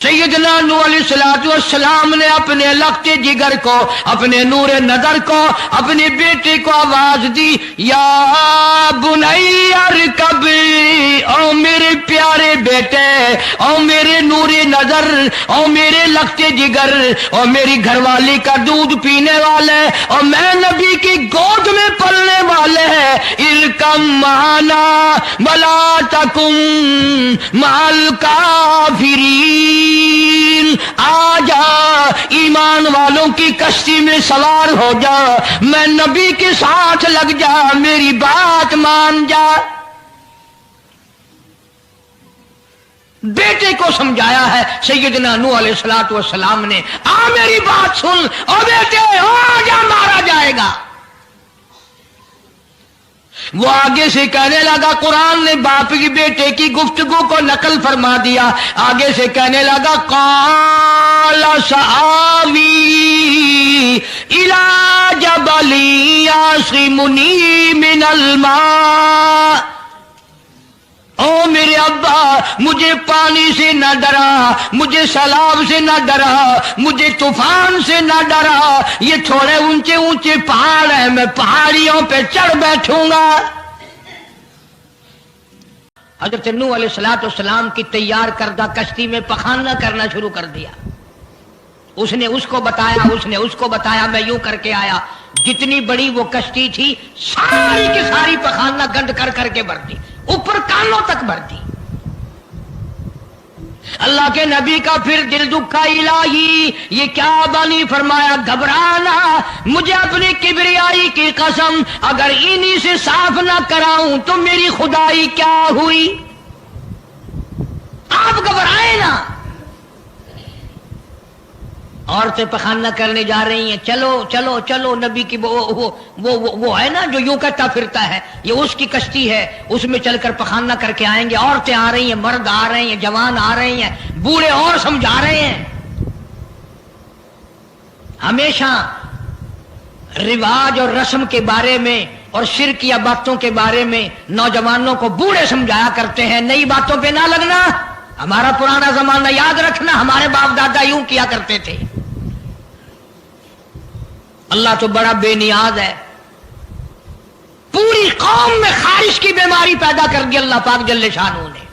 سیدنا نوح علیہ الصلوۃ والسلام نے اپنے لختے جگر کو، اپنے نور نظر کو، اپنے بیٹے کو آواز دی، یا بنی ارکب، او میرے پیارے بیٹے، او میرے نور نظر، او میرے لختے جگر، او میری گھر والی کا دودھ پینے والے، اور میں نبی کی گود میں پلنے والے ہیں، ارکم معنا ولا تکن مع الکافرین، آ جا ایمان والوں کی کشتی میں سوار ہو جا، میں نبی کے ساتھ لگ جا، میری بات مان جا۔ بیٹے کو سمجھایا ہے سیدنا نوح علیہ الصلوۃ والسلام نے، آ میری بات سن، او بیٹے آ جا، مارا جائے گا۔ وہ آگے سے کہنے لگا، قرآن نے باپ کی بیٹے کی گفتگو کو نقل فرما دیا، آگے سے کہنے لگا، قال سآوی الی جبل یعصمنی من الماء، او میرے ابا مجھے پانی سے نہ ڈرا، مجھے سیلاب سے نہ ڈرا، مجھے طوفان سے نہ ڈرا، یہ تھوڑے اونچے اونچے پہاڑ ہیں، میں پہاڑیوں پہ چڑھ بیٹھوں گا۔ حضرت نوح علیہ السلام کی تیار کردہ کشتی میں پخانہ کرنا شروع کر دیا، اس نے اس کو بتایا، اس نے اس کو بتایا، میں یوں کر کے آیا، جتنی بڑی وہ کشتی تھی ساری کی ساری پخانہ گنڈ کر کر کے بھر دی، اوپر کانوں تک بھر دی۔ اللہ کے نبی کا پھر دل دکھا، الہی یہ کیا بانی، فرمایا گھبرانا، مجھے اپنی کبریائی کی قسم اگر انہی سے صاف نہ کراؤں تو میری خدائی کیا ہوئی، آپ گھبرائیں نا۔ عورتیں پخانہ کرنے جا رہی ہیں، چلو چلو چلو، نبی کی وہ ہے نا جو یوں کہتا پھرتا ہے، یہ اس کی کشتی ہے، اس میں چل کر پخانہ کر کے آئیں گے۔ عورتیں آ رہی ہیں، مرد آ رہے ہیں، جوان آ رہے ہیں، بوڑھے اور سمجھا رہے ہیں۔ ہمیشہ رواج اور رسم کے بارے میں اور شرکیہ باتوں کے بارے میں نوجوانوں کو بوڑھے سمجھایا کرتے ہیں، نئی باتوں پہ نہ لگنا، ہمارا پرانا زمانہ یاد رکھنا، ہمارے باپ دادا یوں کیا کرتے تھے۔ اللہ تو بڑا بے نیاز ہے، پوری قوم میں خارش کی بیماری پیدا کر دی اللہ پاک جل شانہ نے،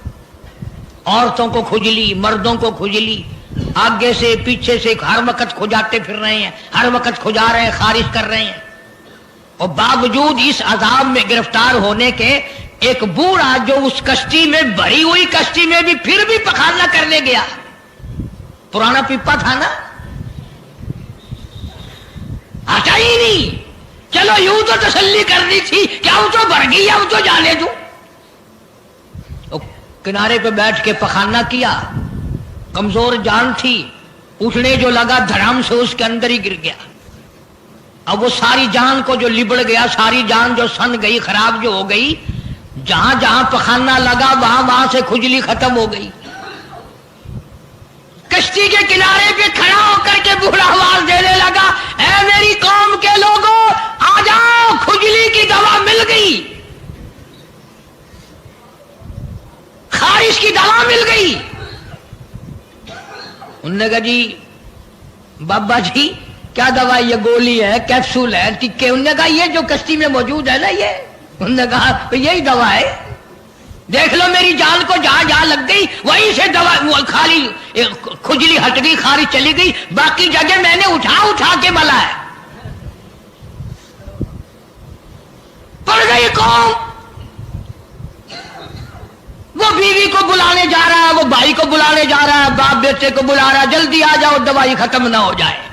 عورتوں کو کھجلی، مردوں کو کھجلی، آگے سے پیچھے سے ہر وقت کھجاتے پھر رہے ہیں، ہر وقت کھجا رہے ہیں، خارش کر رہے ہیں، اور باوجود اس عذاب میں گرفتار ہونے کے ایک بوڑھا جو اس کشتی میں بھری ہوئی کشتی میں بھی پھر بھی پخانہ کرنے گیا، پرانا پیپا تھا نا، ہٹا ہی نہیں، چلو یوں تو تسلی کرنی تھی کہ اب تو بھر گئی، اب تو جانے دوں، کنارے پہ بیٹھ کے پخانہ کیا، کمزور جان تھی، اٹھنے جو لگا دھڑام سے اس کے اندر ہی گر گیا۔ اب وہ ساری جان کو جو لبڑ گیا، ساری جان جو سن گئی، خراب جو ہو گئی، جہاں جہاں پخانہ لگا وہاں سے کھجلی ختم ہو گئی۔ کشتی کے کنارے پہ کھڑا ہو کر کے بوڑھا آواز دینے لگا، اے میری قوم کے لوگوں آ جاؤ، کھجلی کی دوا مل گئی، خارش کی دوا مل گئی۔ انہوں نے کہا جی بابا جی کیا دوا، یہ گولی ہے، کیپسول ہے، ٹکے؟ انہوں نے کہا یہ جو کشتی میں موجود ہے نا یہ، انہوں نے کہا یہی دوا ہے، دیکھ لو میری جان کو جہاں جہاں لگ گئی وہیں سے دوا، خالی کھجلی ہٹ گئی، خارش چلی گئی، باقی جگہ میں نے اٹھا اٹھا کے ملا ہے۔ پڑ گئی قوم، وہ بیوی کو بلانے جا رہا ہے، وہ بھائی کو بلانے جا رہا ہے، باپ بیٹے کو بلا رہا ہے، جلدی آ جاؤ دوائی ختم نہ ہو جائے۔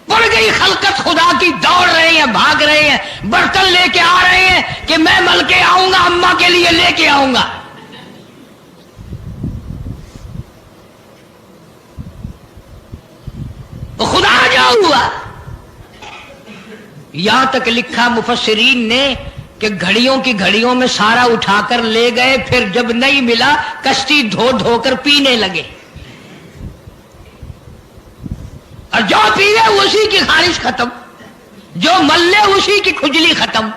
پڑ گئی خلقت خدا کی، دوڑ رہے ہیں، بھاگ رہے ہیں، برتن لے کے آ رہے ہیں کہ میں مل کے آؤں گا، اماں کے لیے لے کے آؤں گا۔ خدا جو ہوا، یہاں تک لکھا مفسرین نے کہ گھڑیوں کی گھڑیوں میں سارا اٹھا کر لے گئے، پھر جب نہیں ملا کشتی دھو دھو کر پینے لگے، اور جو پیے اسی کی خارش ختم، جو ملے اسی کی کھجلی ختم۔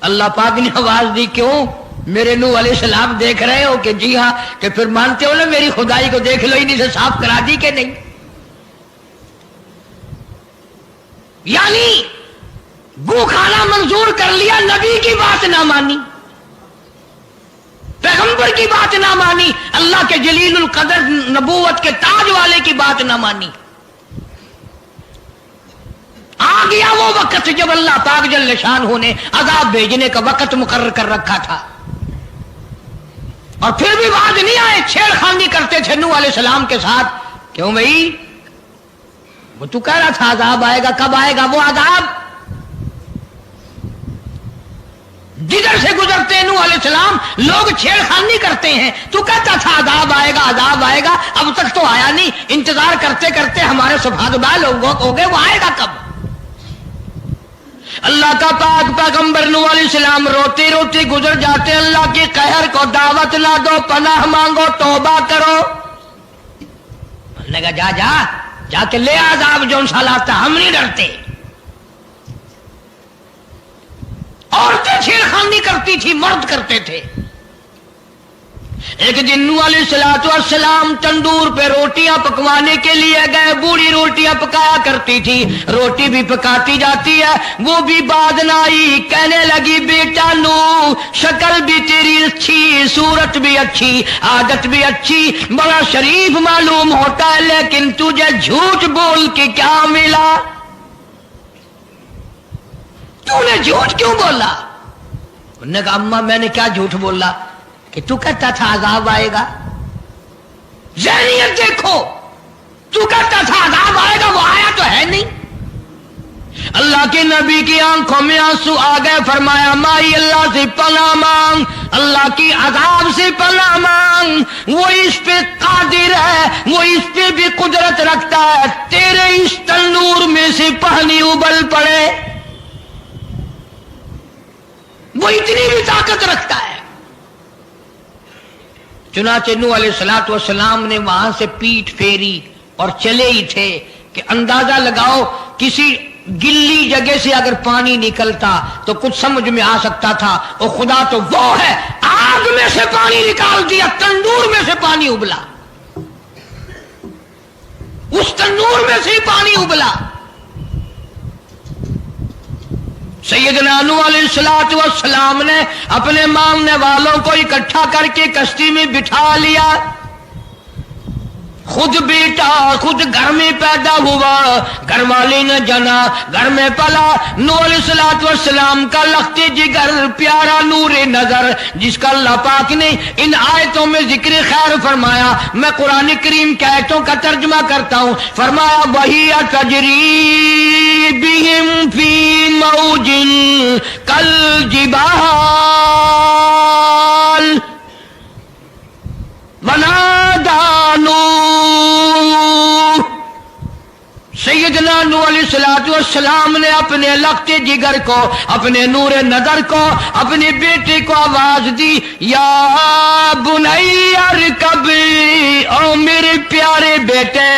اللہ پاک نے آواز دی، کیوں میرے نوح علیہ السلام دیکھ رہے ہو کہ جی ہاں، کہ پھر مانتے ہو نا میری خدائی کو، دیکھ لو انہیں سے صاف کرا دی کہ نہیں؟ یعنی گو کھانا منظور کر لیا، نبی کی بات نہ مانی، پیغمبر کی بات نہ مانی، اللہ کے جلیل القدر نبوت کے تاج والے کی بات نہ مانی۔ آ گیا وہ وقت جب اللہ پاک جل شان ہونے عذاب بھیجنے کا وقت مقرر کر رکھا تھا، اور پھر بھی باز نہیں آئے، چھیڑ خانی کرتے تھے نوح علیہ السلام کے ساتھ۔ کیوں بھائی؟ وہ تو کہہ رہا تھا عذاب آئے گا، کب آئے گا وہ عذاب؟ جدھر سے گزرتے نوح علیہ السلام لوگ چھیڑ خانی کرتے ہیں، تو کہتا تھا عذاب آئے گا، عذاب آئے گا، اب تک تو آیا نہیں، انتظار کرتے کرتے ہمارے صفحہ لوگ ہو گئے، وہ آئے گا کب؟ اللہ کا پاک پیغمبر نوح علیہ السلام روتی روتی گزر جاتے، اللہ کی قہر کو دعوت نہ دو، پناہ مانگو، توبہ کرو۔ نے کہا جا جا جا کے لے عذاب جو سالاتا، ہم نہیں ڈرتے۔ عورتیں چھیڑ خانی کرتی تھی، مرد کرتے تھے۔ ایک دن نوح علیہ السلام تندور پہ روٹیاں پکوانے کے لیے گئے، بوڑھی روٹیاں پکایا کرتی تھی، روٹی بھی پکاتی جاتی ہے، وہ بھی بعد نہ آئی، کہنے لگی بیٹا نوح، شکل بھی تیری اچھی، صورت بھی اچھی، عادت بھی اچھی، بڑا شریف معلوم ہوتا ہے، لیکن تجھے جھوٹ بول کے کیا ملا؟ تو نے جھوٹ کیوں بولا؟ انہوں نے کہا اماں میں نے کیا جھوٹ بولا کہ تو کہتا تھا عذاب آئے گا؟ ذہنیت دیکھو، تو کہتا تھا عذاب آئے گا، وہ آیا تو ہے نہیں۔ اللہ کے نبی کی آنکھوں میں آنسو آ گئے، فرمایا مائی اللہ سے پناہ مانگ، اللہ کی عذاب سے پناہ مانگ، وہ اس پہ قادر ہے، وہ اس پہ بھی قدرت رکھتا ہے، تیرے اس تنور میں سے پانی ابل پڑے، وہ اتنی بھی طاقت رکھتا ہے۔ چنانچہ نوح علیہ السلام نے وہاں سے پیٹھ پھیری اور چلے ہی تھے کہ اندازہ لگاؤ کسی گلی جگہ سے اگر پانی نکلتا تو کچھ سمجھ میں آ سکتا تھا، اور خدا تو وہ ہے، آگ میں سے پانی نکال دیا، تندور میں سے پانی ابلا، اس تندور میں سے پانی ابلا۔ سیدنا نوح علیہ السلام نے اپنے ماننے والوں کو اکٹھا کر کے کشتی میں بٹھا لیا، خود بیٹا، خود گھر میں پیدا ہوا، گھر والی نے جنا، گھر میں پلا۔ نوح علیہ السلام کا لخت جگر، پیارا نور نظر، جس کا اللہ پاک نے ان آیتوں میں ذکر خیر فرمایا۔ میں قرآن کریم کے آیتوں کا ترجمہ کرتا ہوں۔ فرمایا وَهِيَ تَجْرِي بِهِمْ فِي مَوْجٍ كَالْجِبَالِ وَنَادَىٰ نوح، سیدنا نوح علیہ السلام نے اپنے لخت جگر کو، اپنے نور نظر کو، اپنے بیٹے کو آواز دی، یا بنی ارکب، او میرے پیارے بیٹے،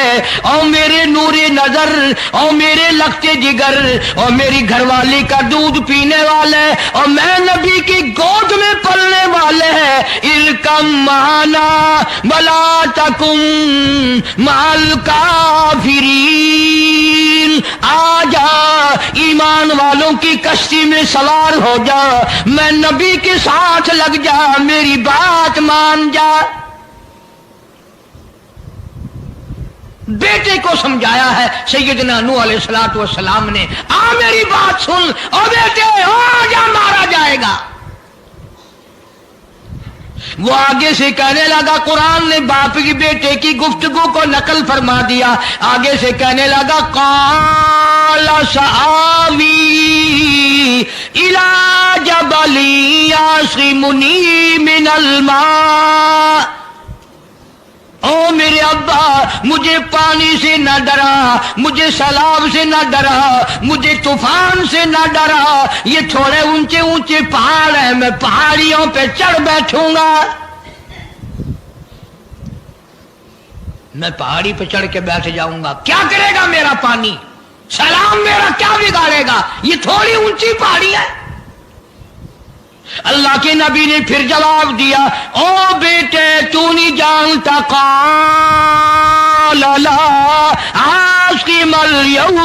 او میرے نور نظر، او میرے لخت جگر، او میری گھر والی کا دودھ پینے والے، اور میں نبی کی گود میں پلنے والے ہیں، ارکم معنا ولا تکن مع الکافرین، آ جا ایمان والوں کی کشتی میں سوار ہو جا، میں نبی کے ساتھ لگ جا، میری بات مان جا۔ بیٹے کو سمجھایا ہے سیدنا نوح علیہ السلام نے، آ میری بات سن، او بیٹے آ جا، مارا جائے گا۔ وہ آگے سے کہنے لگا، قرآن نے باپ کی بیٹے کی گفتگو کو نقل فرما دیا، آگے سے کہنے لگا قال سآوی الی جبل یعصمنی من الماء، او میرے ابا مجھے پانی سے نہ ڈرا، مجھے سیلاب سے نہ ڈرا، مجھے طوفان سے نہ ڈرا، یہ تھوڑے اونچے اونچے پہاڑ ہیں، میں پہاڑیوں پہ چڑھ بیٹھوں گا، میں پہاڑی پہ چڑھ کے بیٹھ جاؤں گا، کیا کرے گا میرا پانی، سیلاب میرا کیا بگاڑے گا، یہ تھوڑی اونچی پہاڑی ہے۔ اللہ کے نبی نے پھر جواب دیا، او بیٹے تو نہیں جانتا، قال لا عاصم اليوم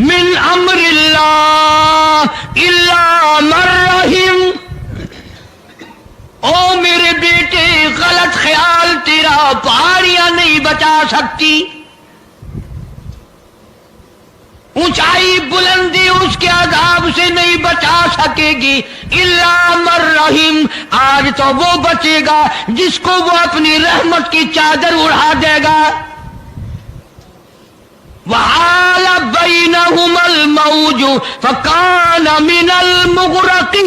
من امر اللہ الا من رحم۔ او میرے بیٹے غلط خیال تیرا، پہاڑیاں نہیں بچا سکتی، اونچائی بلندی اس کے عذاب سے نہیں بچا سکے گی، الا من رحم، آج تو وہ بچے گا جس کو وہ اپنی رحمت کی چادر اڑا دے گا۔ وحال بینہم الموج فکان من المغرقین،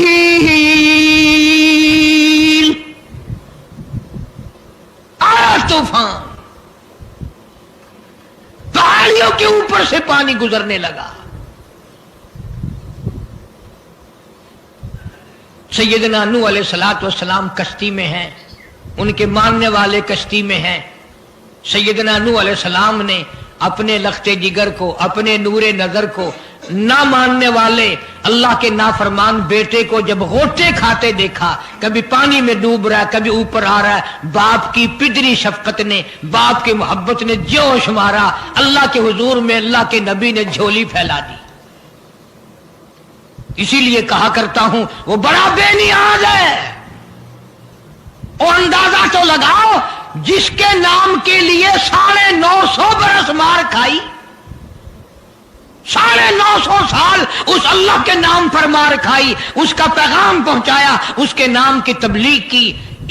آیا طوفان، پہاڑیوں کے اوپر سے پانی گزرنے لگا۔ سیدنا نوح علیہ السلام کشتی میں ہیں، ان کے ماننے والے کشتی میں ہیں۔ سیدنا نوح علیہ السلام نے اپنے لخت جگر کو، اپنے نور نظر کو، نہ ماننے والے اللہ کے نافرمان بیٹے کو جب غوطے کھاتے دیکھا، کبھی پانی میں ڈوب رہا ہے، کبھی اوپر آ رہا ہے، باپ کی پدری شفقت نے، باپ کی محبت نے جوش مارا، اللہ کے حضور میں اللہ کے نبی نے جھولی پھیلا دی۔ اسی لیے کہا کرتا ہوں وہ بڑا بے نیاز ہے، اور اندازہ تو لگاؤ جس کے نام کے لیے 950 برس مار کھائی، 950 سال اس اللہ کے نام پر مار کھائی، اس کا پیغام پہنچایا، اس کے نام کی تبلیغ کی،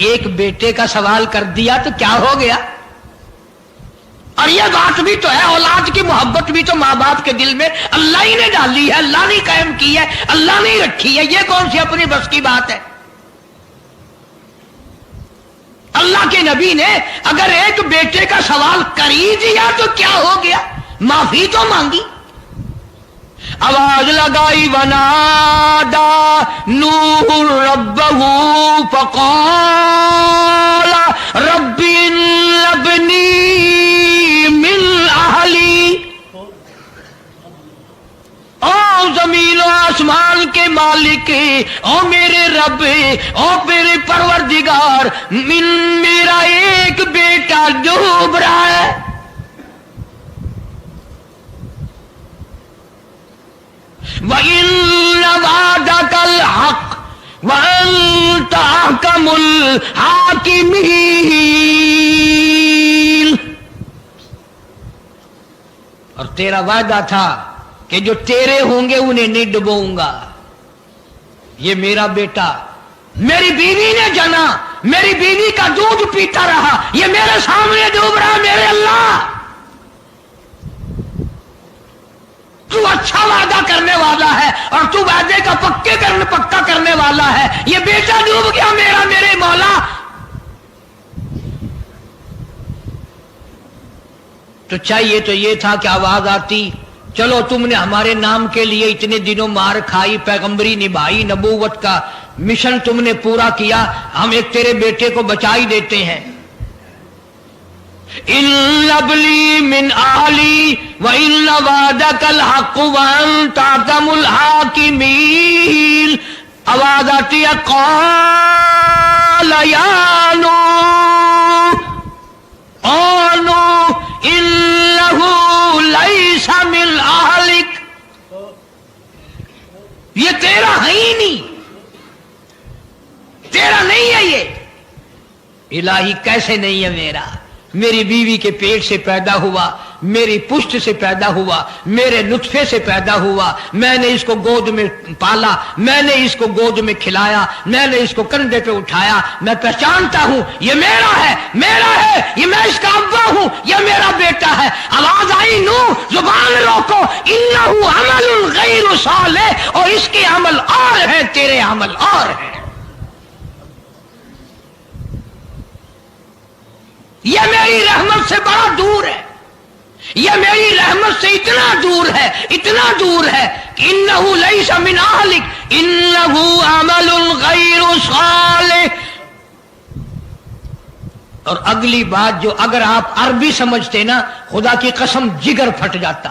ایک بیٹے کا سوال کر دیا تو کیا ہو گیا؟ اور یہ بات بھی تو ہے، اولاد کی محبت بھی تو ماں باپ کے دل میں اللہ ہی نے ڈالی ہے، اللہ نے قائم کی ہے، اللہ نے رکھی ہے، یہ کون سی اپنی بس کی بات ہے؟ اللہ کے نبی نے اگر ایک بیٹے کا سوال کر ہی دیا تو کیا ہو گیا؟ معافی تو مانگی، آواز لگائی، ونادا نوح ربہ فقال رب ابنی من اہلی۔ او زمین و آسمان کے مالک، او میرے رب، او میرے پروردگار، میرا ایک بیٹا ڈوب رہا ہے۔ وَإِنَّ وَعْدَكَ الْحَقُّ وَأَنْتَ أَحْكَمُ الْحَاكِمِينَ۔ اور تیرا وعدہ تھا کہ جو تیرے ہوں گے انہیں نہیں ڈبوؤں گا۔ یہ میرا بیٹا میری بیوی نے جنا، میری بیوی کا دودھ پیتا رہا، یہ میرے سامنے ڈوب رہا، میرے اللہ تو اچھا وعدہ کرنے والا ہے، اور تو وعدے کا پکا کرنے والا ہے، یہ بیٹا ڈوب گیا میرا، میرے مولا۔ تو چاہیے تو یہ تھا کہ آواز آتی، چلو تم نے ہمارے نام کے لیے اتنے دنوں مار کھائی، پیغمبری نبھائی، نبوت کا مشن تم نے پورا کیا، ہم ایک تیرے بیٹے کو بچا ہی دیتے ہیں۔ ان ابلی من اہلی وان وعدک الحق وانت احکم الحاکمین۔ آواز آتی ہے، قال یا نوح، او نوح انہ لیس من اہلک، یہ تیرا ہے ہی نہیں، تیرا نہیں ہے یہ۔ الہی کیسے نہیں ہے میرا؟ میری بیوی کے پیٹ سے پیدا ہوا، میری پشت سے پیدا ہوا، میرے نطفے سے پیدا ہوا، میں نے اس کو گود میں پالا، میں نے اس کو گود میں کھلایا، میں نے اس کو کندھے پہ اٹھایا، میں پہچانتا ہوں یہ میرا ہے، میرا ہے، یہ میں اس کا ابا ہوں، یہ میرا بیٹا ہے۔ آواز آئی، نوح زبان روکو، انہ عمل غیر صالح، اور اس کے عمل اور ہے، تیرے عمل اور ہے۔ یہ میری رحمت سے بڑا دور ہے، یہ میری رحمت سے اتنا دور ہے، اتنا دور ہے کہ انہ لیس من اہلک انہ عمل غیر صالح۔ اور اگلی بات جو اگر آپ عربی سمجھتے نا، خدا کی قسم جگر پھٹ جاتا،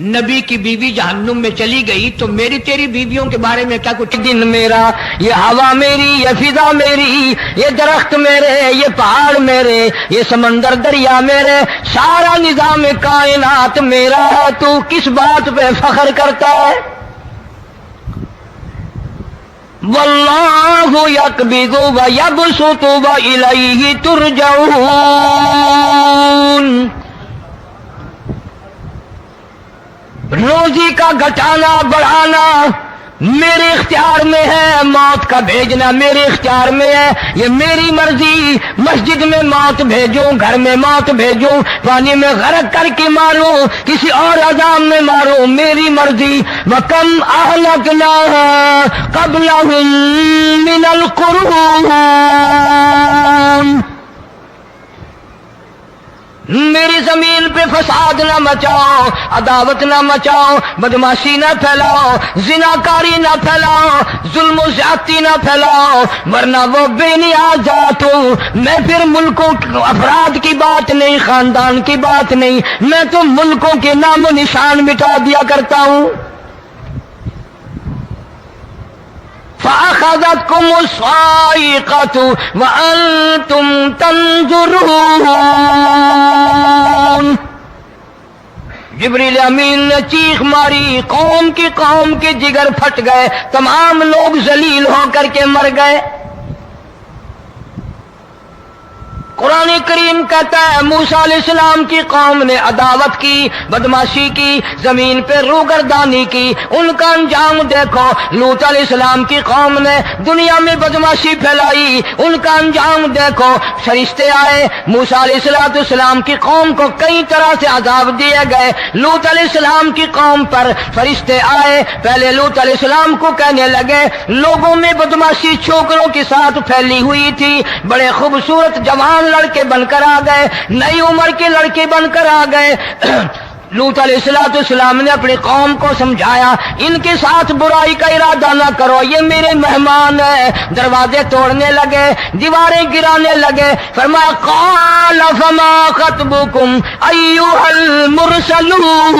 نبی کی بیوی جہنم میں چلی گئی تو میری تیری بیویوں کے بارے میں کیا کچھ؟ دن میرا، یہ ہوا میری، یہ فضا میری، یہ درخت میرے، یہ پہاڑ میرے، یہ سمندر دریا میرے، سارا نظام کائنات میرا ہے، تو کس بات پہ فخر کرتا ہے؟ واللہ یقبض ویبسط والیہ ترجعون۔ روزی کا گھٹانا بڑھانا میرے اختیار میں ہے، موت کا بھیجنا میرے اختیار میں ہے، یہ میری مرضی۔ مسجد میں موت بھیجوں، گھر میں موت بھیجوں، پانی میں غرق کر کے ماروں، کسی اور عذاب میں ماروں، میری مرضی۔ وَكَمْ أَهْلَكْنَا قَبْلَهُم مِّنَ الْقُرُونِ۔ میری زمین پہ فساد نہ مچاؤ، عداوت نہ مچاؤ، بدماشی نہ پھیلاؤ، زناکاری نہ پھیلاؤ، ظلم و زیادتی نہ پھیلاؤ، ورنہ وہ بے نیاز ذات ہوں۔ میں پھر ملکوں افراد کی بات نہیں، خاندان کی بات نہیں، میں تو ملکوں کے نام و نشان مٹا دیا کرتا ہوں۔ فَأَخَذَتْكُمُ الصَّاعِقَةُ وَأَنْتُمْ تَنْظُرُونَ۔ جبریل امین نے چیخ ماری، قوم کے جگر پھٹ گئے، تمام لوگ ذلیل ہو کر کے مر گئے۔ قرآن کریم کہتا ہے موسیٰ علیہ السلام کی قوم نے عداوت کی، بدماشی کی، زمین پہ روگردانی کی، ان کا انجام دیکھو۔ لوط علیہ السلام کی قوم نے دنیا میں بدماشی پھیلائی، ان کا انجام دیکھو۔ فرشتے آئے، موسیٰ علیہ السلام کی قوم کو کئی طرح سے عذاب دیے گئے۔ لوط علیہ السلام کی قوم پر فرشتے آئے، پہلے لوط علیہ السلام کو کہنے لگے لوگوں میں بدماشی چھوکروں کے ساتھ پھیلی ہوئی تھی، بڑے خوبصورت جوان لڑکے بن کر آ گئے، نئی عمر کے لڑکے بن کر آ گئے۔ لوط علیہ السلام نے اپنی قوم کو سمجھایا ان کے ساتھ برائی کا ارادہ نہ کرو، یہ میرے مہمان ہیں۔ دروازے توڑنے لگے، دیواریں گرانے لگے، فرمایا قال فما خطبکم ایھا المرسلون۔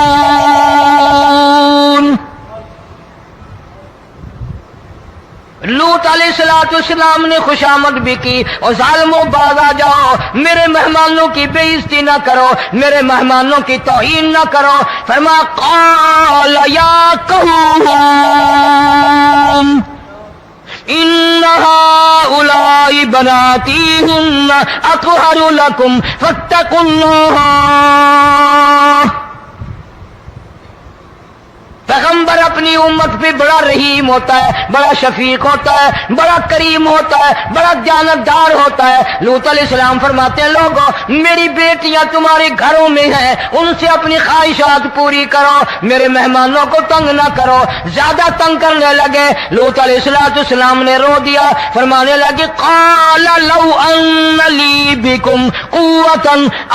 لوط علیہ السلام نے خوشامد بھی کی، اور ظالموں باز آ جاؤ، میرے مہمانوں کی بے عزتی نہ کرو، میرے مہمانوں کی توہین نہ کرو۔ فرمایا قال یا قوم ان هؤلاء بناتی ہن اطہر لکم فاتقوا اللہ۔ پیغمبر اپنی امت پہ بڑا رحیم ہوتا ہے، بڑا شفیق ہوتا ہے، بڑا کریم ہوتا ہے، بڑا دیانتدار ہوتا ہے۔ لوط علیہ السلام فرماتے ہیں لوگوں میری بیٹیاں تمہارے گھروں میں ہیں، ان سے اپنی خواہشات پوری کرو، میرے مہمانوں کو تنگ نہ کرو۔ زیادہ تنگ کرنے لگے، لوط علیہ السلام نے رو دیا، فرمانے لگے قال لو ان لی بکم قوة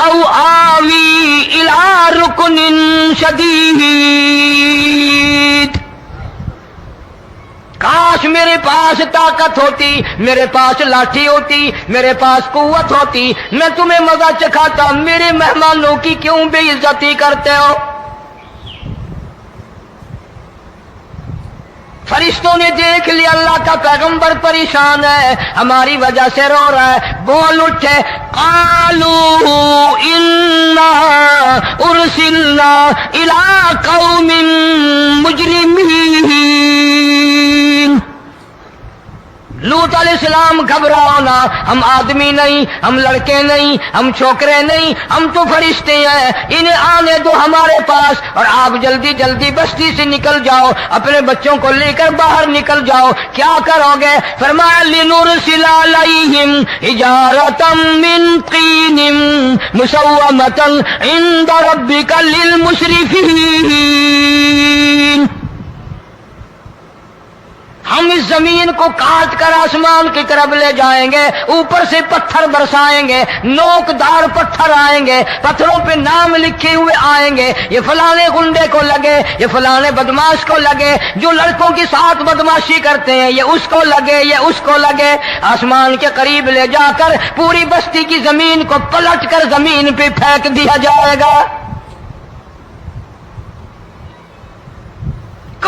او آوی الی رکن شدید۔ کاش میرے پاس طاقت ہوتی، میرے پاس لاٹھی ہوتی، میرے پاس قوت ہوتی، میں تمہیں مزہ چکھاتا۔ میرے مہمانوں کی کیوں بے عزتی کرتے ہو؟ فرشتوں نے دیکھ لیا اللہ کا پیغمبر پریشان ہے، ہماری وجہ سے رو رہا ہے، بول اٹھے قالوا انا ارسلنا الى قوم مجرمین۔ لوط علیہ السلام گھبراؤ نہ، ہم آدمی نہیں، ہم لڑکے نہیں، ہم چھوکرے نہیں، ہم تو فرشتے ہیں، انہیں آنے دو ہمارے پاس، اور آپ جلدی جلدی بستی سے نکل جاؤ، اپنے بچوں کو لے کر باہر نکل جاؤ۔ کیا کرو گے؟ فرمایا لنرسل علیہم حجارۃ من طین مسومۃ عند ربک للمسرفین۔ ہم اس زمین کو کاٹ کر آسمان کی طرف لے جائیں گے، اوپر سے پتھر برسائیں گے، نوکدار پتھر آئیں گے، پتھروں پہ نام لکھے ہوئے آئیں گے، یہ فلانے گنڈے کو لگے، یہ فلانے بدماش کو لگے، جو لڑکوں کے ساتھ بدماشی کرتے ہیں یہ اس کو لگے، یہ اس کو لگے۔ آسمان کے قریب لے جا کر پوری بستی کی زمین کو پلٹ کر زمین پہ پھینک دیا جائے گا۔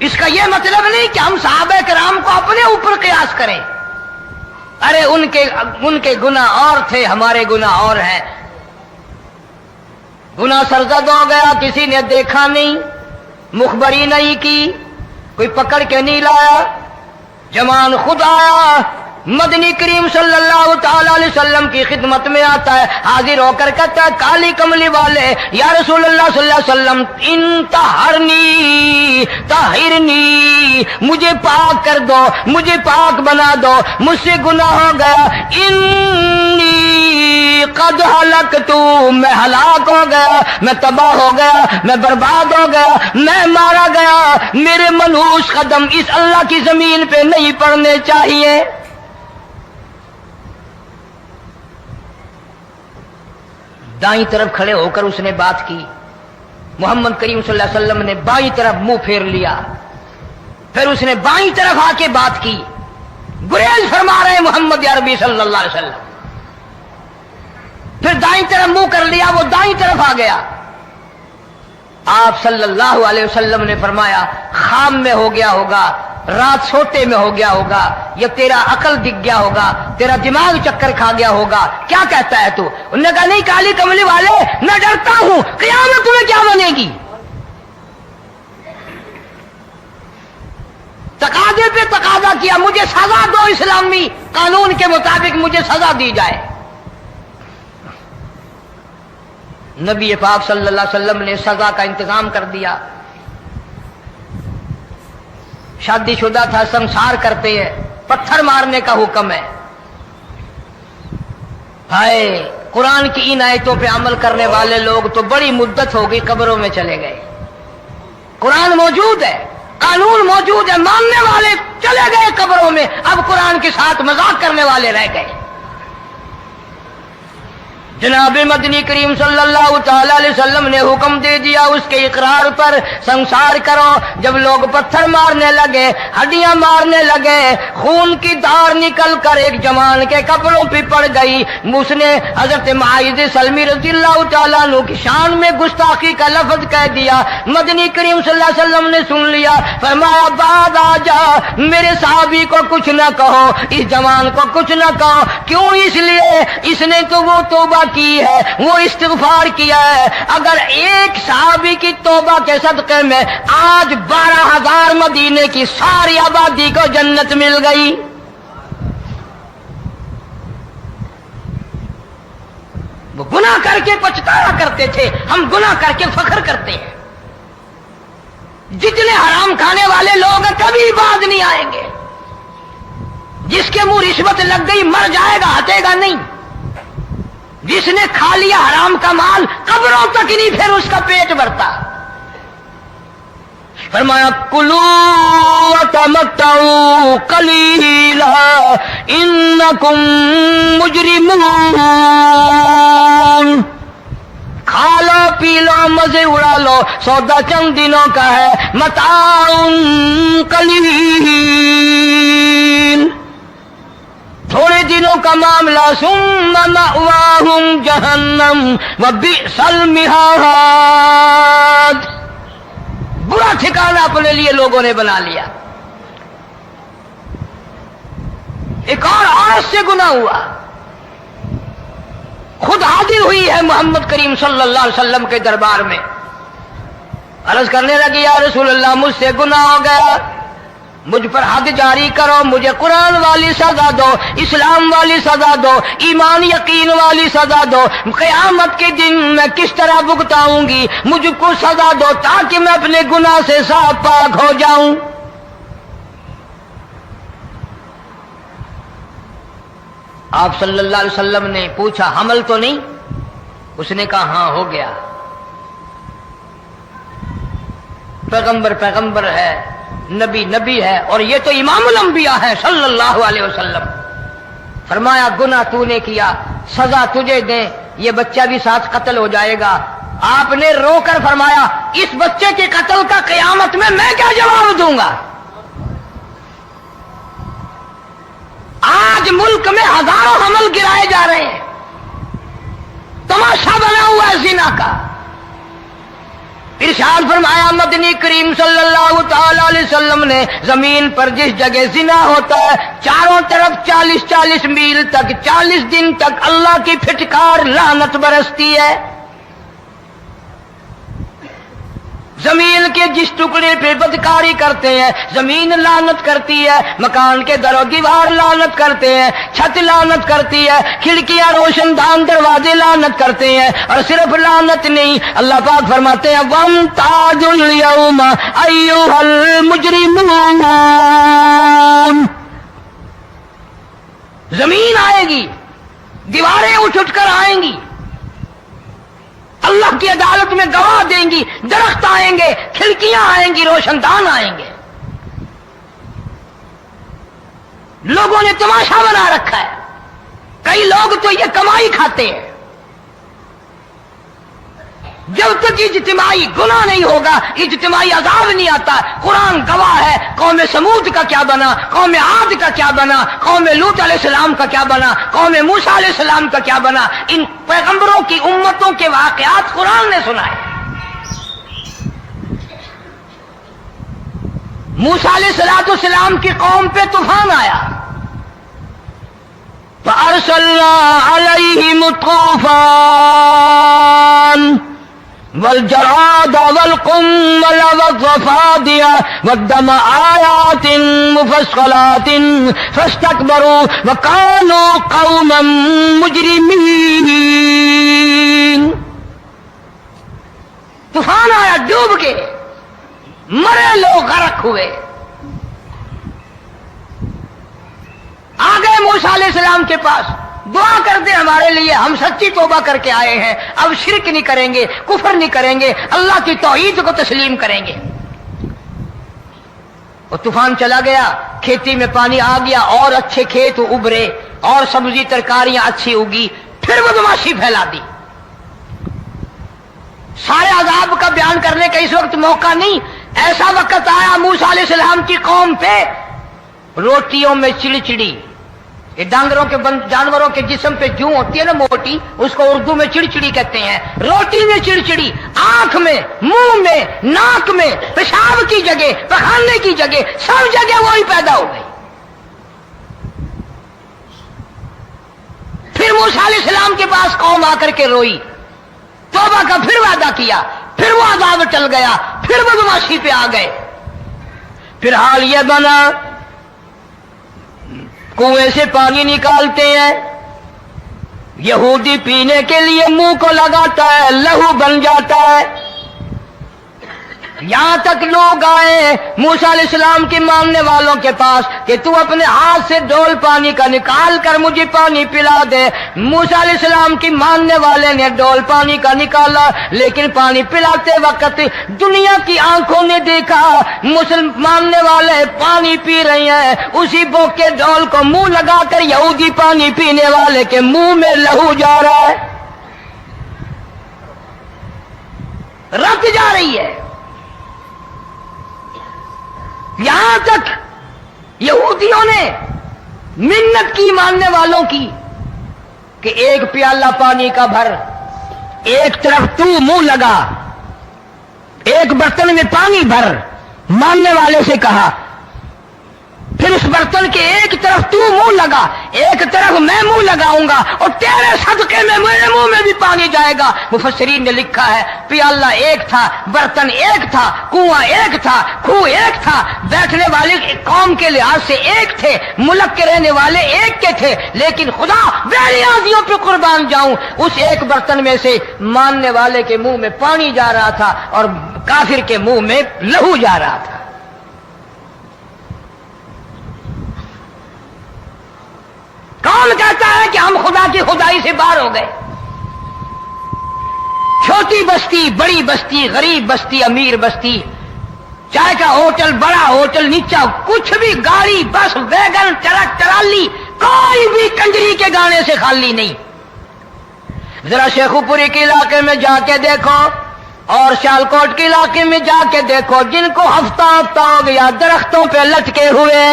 اس کا یہ مطلب نہیں کہ ہم صحابہ کرام کو اپنے اوپر قیاس کریں. ارے ان کے گناہ اور تھے، ہمارے گناہ اور ہیں. گناہ سرزد ہو گیا، کسی نے دیکھا نہیں، مخبری نہیں کی، کوئی پکڑ کے نہیں لایا، جوان خود آیا، مدنی کریم صلی اللہ تعالی علیہ وسلم کی خدمت میں آتا ہے، حاضر ہو کر کہتا ہے کالی کملی والے یا رسول اللہ صلی اللہ علیہ وسلم انتہرنی طہرنی، مجھے پاک کر دو، مجھے پاک بنا دو، مجھ سے گناہ ہو گیا. انی قد ہلکتو، میں ہلاک ہو گیا، میں تباہ ہو گیا، میں برباد ہو گیا، میں مارا گیا. میرے منحوس قدم اس اللہ کی زمین پہ نہیں پڑنے چاہیے. دائیں طرف کھڑے ہو کر اس نے بات کی. محمد کریم صلی اللہ علیہ وسلم نے بائیں طرف منہ پھیر لیا، پھر اس نے بائیں طرف آ کے بات کی. گریز فرما رہے محمد عربی صلی اللہ علیہ وسلم. پھر دائیں طرف منہ کر لیا، وہ دائیں طرف آ گیا. آپ صلی اللہ علیہ وسلم نے فرمایا خام میں ہو گیا ہوگا، رات سوتے میں ہو گیا ہوگا، یا تیرا عقل دکھ گیا ہوگا، تیرا دماغ چکر کھا گیا ہوگا، کیا کہتا ہے تو؟ انہوں نے کہا نہیں کالی کملی والے، میں ڈرتا ہوں قیامت تمہیں کیا بنے گی. تقاضے پہ تقاضا کیا، مجھے سزا دو، اسلامی قانون کے مطابق مجھے سزا دی جائے. نبی پاک صلی اللہ علیہ وسلم نے سزا کا انتظام کر دیا. شادی شدہ تھا، سنسار کرتے ہیں، پتھر مارنے کا حکم ہے. ہائے قرآن کی ان آیتوں پہ عمل کرنے والے لوگ تو بڑی مدت ہو گئی قبروں میں چلے گئے. قرآن موجود ہے، قانون موجود ہے، ماننے والے چلے گئے قبروں میں، اب قرآن کے ساتھ مذاق کرنے والے رہ گئے. جناب مدنی کریم صلی اللہ تعالی علیہ وسلم نے حکم دے دیا اس کے اقرار پر سنسار کرو. جب لوگ پتھر مارنے لگے، ہڈیاں مارنے لگے، خون کی دھار نکل کر ایک جوان کے کپڑوں پہ پڑ گئی. اس نے حضرت معاذ سلمی رضی اللہ تعالیٰ عنہ کی شان میں گستاخی کا لفظ کہہ دیا. مدنی کریم صلی اللہ علیہ وسلم نے سن لیا، فرمایا بعد آ جا، میرے صحابی کو کچھ نہ کہو، اس جوان کو کچھ نہ کہو. کیوں؟ اس لیے اس نے تو وہ توبہ کی ہے، وہ استغفار کیا ہے. اگر ایک صحابی کی توبہ کے صدقے میں آج 12,000 مدینے کی ساری آبادی کو جنت مل گئی. وہ گناہ کر کے پچھتایا کرتے تھے، ہم گناہ کر کے فخر کرتے ہیں. جتنے حرام کھانے والے لوگ ہیں کبھی بعد نہیں آئیں گے. جس کے منہ رشوت لگ گئی مر جائے گا، ہٹے گا نہیں. جس نے کھا لیا حرام کا مال قبروں تک نہیں پھر اس کا پیٹ بھرتا. فرمایا کلو وتمتعوا قلیلا انکم مجرمون، کھا لو پی لو مزے اڑا لو، سودا چند دنوں کا ہے، متاع قلیل، تھوڑے دنوں کا معاملہ. ثم مأواہم جہنم وبئس المہاد، برا ٹھکانہ اپنے لیے لوگوں نے بنا لیا. ایک اور عورت سے گناہ ہوا، خود حاضر ہوئی ہے محمد کریم صلی اللہ علیہ وسلم کے دربار میں، عرض کرنے لگی یا رسول اللہ مجھ سے گناہ ہو گیا، مجھ پر حد جاری کرو، مجھے قرآن والی سزا دو، اسلام والی سزا دو، ایمان یقین والی سزا دو. قیامت کے دن میں کس طرح بھگتاؤں گی، مجھ کو سزا دو تاکہ میں اپنے گناہ سے صاف پاک ہو جاؤں. آپ صلی اللہ علیہ وسلم نے پوچھا حمل تو نہیں؟ اس نے کہا ہاں ہو گیا. پیغمبر ہے، نبی ہے، اور یہ تو امام الانبیاء ہے صلی اللہ علیہ وسلم. فرمایا گناہ تو نے کیا، سزا تجھے دیں، یہ بچہ بھی ساتھ قتل ہو جائے گا. آپ نے رو کر فرمایا اس بچے کے قتل کا قیامت میں کیا جواب دوں گا؟ آج ملک میں ہزاروں حمل گرائے جا رہے ہیں، تماشا بنا ہوا ہے زنا کا. ارشاد فرمایا مدنی کریم صلی اللہ تعالی علیہ وسلم نے زمین پر جس جگہ زنا ہوتا ہے چاروں طرف 40 میل تک 40 دن تک اللہ کی پھٹکار لعنت برستی ہے. زمین کے جس ٹکڑے پہ بدکاری کرتے ہیں زمین لعنت کرتی ہے، مکان کے در و دیوار لعنت کرتے ہیں، چھت لعنت کرتی ہے، کھڑکیاں روشن دان دروازے لعنت کرتے ہیں. اور صرف لعنت نہیں، اللہ پاک فرماتے ہیں وَامْتَازُوا الْيَوْمَ أَيُّهَا الْمُجْرِمُونَ. زمین آئے گی، دیواریں اٹھ کر آئیں گی، اللہ کی عدالت میں گواہ دیں گی، درخت آئیں گے، کھڑکیاں آئیں گی، روشن دان آئیں گے. لوگوں نے تماشا بنا رکھا ہے. کئی لوگ تو یہ کمائی کھاتے ہیں. جب تک اجتماعی گناہ نہیں ہوگا اجتماعی عذاب نہیں آتا. قرآن گواہ ہے، قوم سمود کا کیا بنا، قوم عاد کا کیا بنا، قوم لوط علیہ السلام کا کیا بنا، قوم موسیٰ علیہ السلام کا کیا بنا. ان پیغمبروں کی امتوں کے واقعات قرآن نے سنائے. موسیٰ علیہ السلام کی قوم پہ طوفان آیا، فَأَرْسَلْنَا عَلَيْهِمُ الطُّوفَانَ والجراد والقمل والضفادع والدم آيات مفصلات فاستكبروا وكانوا قوما مجرمين. طوفان آیا، ڈوب گئے، مرے لوگ، غرق ہوئے. آ گئے موسیٰ علیہ السلام کے پاس، دعا کر دے ہمارے لیے، ہم سچی توبہ کر کے آئے ہیں، اب شرک نہیں کریں گے، کفر نہیں کریں گے، اللہ کی توحید کو تسلیم کریں گے. اور طوفان چلا گیا، کھیتی میں پانی آ گیا، اور اچھے کھیت ابھرے، اور سبزی ترکاریاں اچھی اگی. پھر بدماشی پھیلا دی. سارے عذاب کا بیان کرنے کا اس وقت موقع نہیں. ایسا وقت آیا موسیٰ علیہ السلام کی قوم پہ روٹیوں میں چڑچڑی. یہ ڈانگروں کے جانوروں کے جسم پہ جوں ہوتی ہے نا موٹی، اس کو اردو میں چڑچڑی کہتے ہیں. روٹی میں چڑچڑی، آنکھ میں، منہ میں، ناک میں، پیشاب کی جگہ، پخانے کی جگہ، سب جگہ وہی پیدا ہو گئی. پھر موسیٰ علیہ السلام کے پاس قوم آ کر کے روئی، توبہ کا پھر وعدہ کیا، پھر وہ عذاب ٹل گیا، پھر بدماشی پہ آ گئے. پھر حال یہ بنا کنویں سے پانی نکالتے ہیں، یہودی پینے کے لیے منہ کو لگاتا ہے، لہو بن جاتا ہے. یہاں تک لوگ آئے موسیٰ علیہ السلام کی ماننے والوں کے پاس کہ تو اپنے ہاتھ سے ڈول پانی کا نکال کر مجھے پانی پلا دے. موسیٰ علیہ السلام کی ماننے والے نے ڈول پانی کا نکالا، لیکن پانی پلاتے وقت دنیا کی آنکھوں نے دیکھا ماننے والے پانی پی رہے ہیں، اسی بوک کے ڈول کو منہ لگا کر یہودی پانی پینے والے کے منہ میں لہو جا رہا ہے، رت جا رہی ہے. یہاں تک یہودیوں نے منت کی ماننے والوں کی کہ ایک پیالہ پانی کا بھر، ایک طرف تو منہ لگا، ایک برتن میں پانی بھر. ماننے والے سے کہا، پھر اس برتن کے ایک طرف تو منہ لگا، ایک طرف میں منہ لگاؤں گا، اور تیرے صدقے میں میرے منہ میں بھی پانی جائے گا. مفسرین نے لکھا ہے پیالہ ایک تھا، برتن ایک تھا، کنواں ایک تھا، کھوہ ایک تھا، بیٹھنے والے قوم کے لحاظ سے ایک تھے، ملک کے رہنے والے ایک کے تھے، لیکن خدا بے نیازیوں پہ قربان جاؤں، اس ایک برتن میں سے ماننے والے کے منہ میں پانی جا رہا تھا اور کافر کے منہ میں لہو جا رہا تھا. کون کہتا ہے کہ ہم خدا کی خدائی سے باہر ہو گئے؟ چھوٹی بستی، بڑی بستی، غریب بستی، امیر بستی، چائے کا ہوٹل، بڑا ہوٹل، نیچا کچھ بھی، گاڑی، بس، ویگن، ٹرک، ٹرالی، کوئی بھی کنجری کے گانے سے خالی نہیں. ذرا شیخو پوری کے علاقے میں جا کے دیکھو اور سیالکوٹ کے علاقے میں جا کے دیکھو، جن کو ہفتہ ہو گیا درختوں پہ لٹکے ہوئے،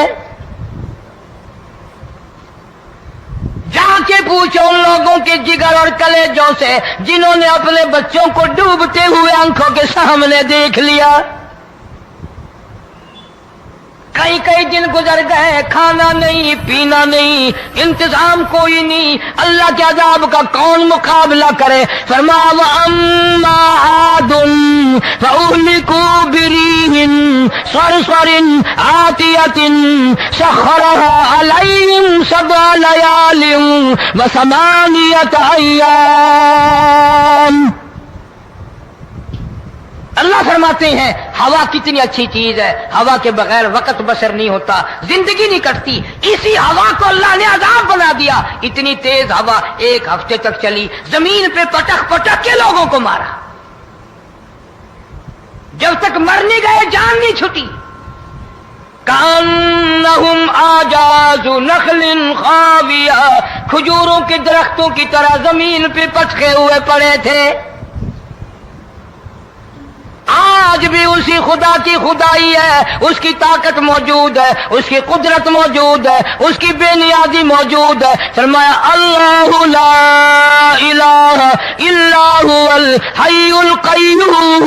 جا کے پوچھو ان لوگوں کے جگر اور کلیجوں سے جنہوں نے اپنے بچوں کو ڈوبتے ہوئے آنکھوں کے سامنے دیکھ لیا. کئی دن گزر گئے، کھانا نہیں، پینا نہیں، انتظام کوئی نہیں، اللہ کے عذاب کا کون مقابلہ کرے؟ فرمایا وَأَمَّا عَادٌ فَأُهْلِكُوا بِرِيحٍ صَرْصَرٍ عَاتِيَةٍ سَخَّرَهَا عَلَيْهِمْ 7 لَيَالٍ و8 أَيَّامٍ. اللہ فرماتے ہیں ہوا کتنی اچھی چیز ہے، ہوا کے بغیر وقت بسر نہیں ہوتا، زندگی نہیں کٹتی. اسی ہوا کو اللہ نے عذاب بنا دیا. اتنی تیز ہوا 1 ہفتے تک چلی، زمین پہ پٹک پٹک کے لوگوں کو مارا. جب تک مر نہیں گئے جان نہیں چھٹی. کأنہم اعجاز نخل خاویہ، کھجوروں کے درختوں کی طرح زمین پہ پٹکے ہوئے پڑے تھے. آج بھی اسی خدا کی خدائی ہے، اس کی طاقت موجود ہے، اس کی قدرت موجود ہے، اس کی بے نیازی موجود ہے. فرمایا اللہ لا الہ الا هو الحی القیوم.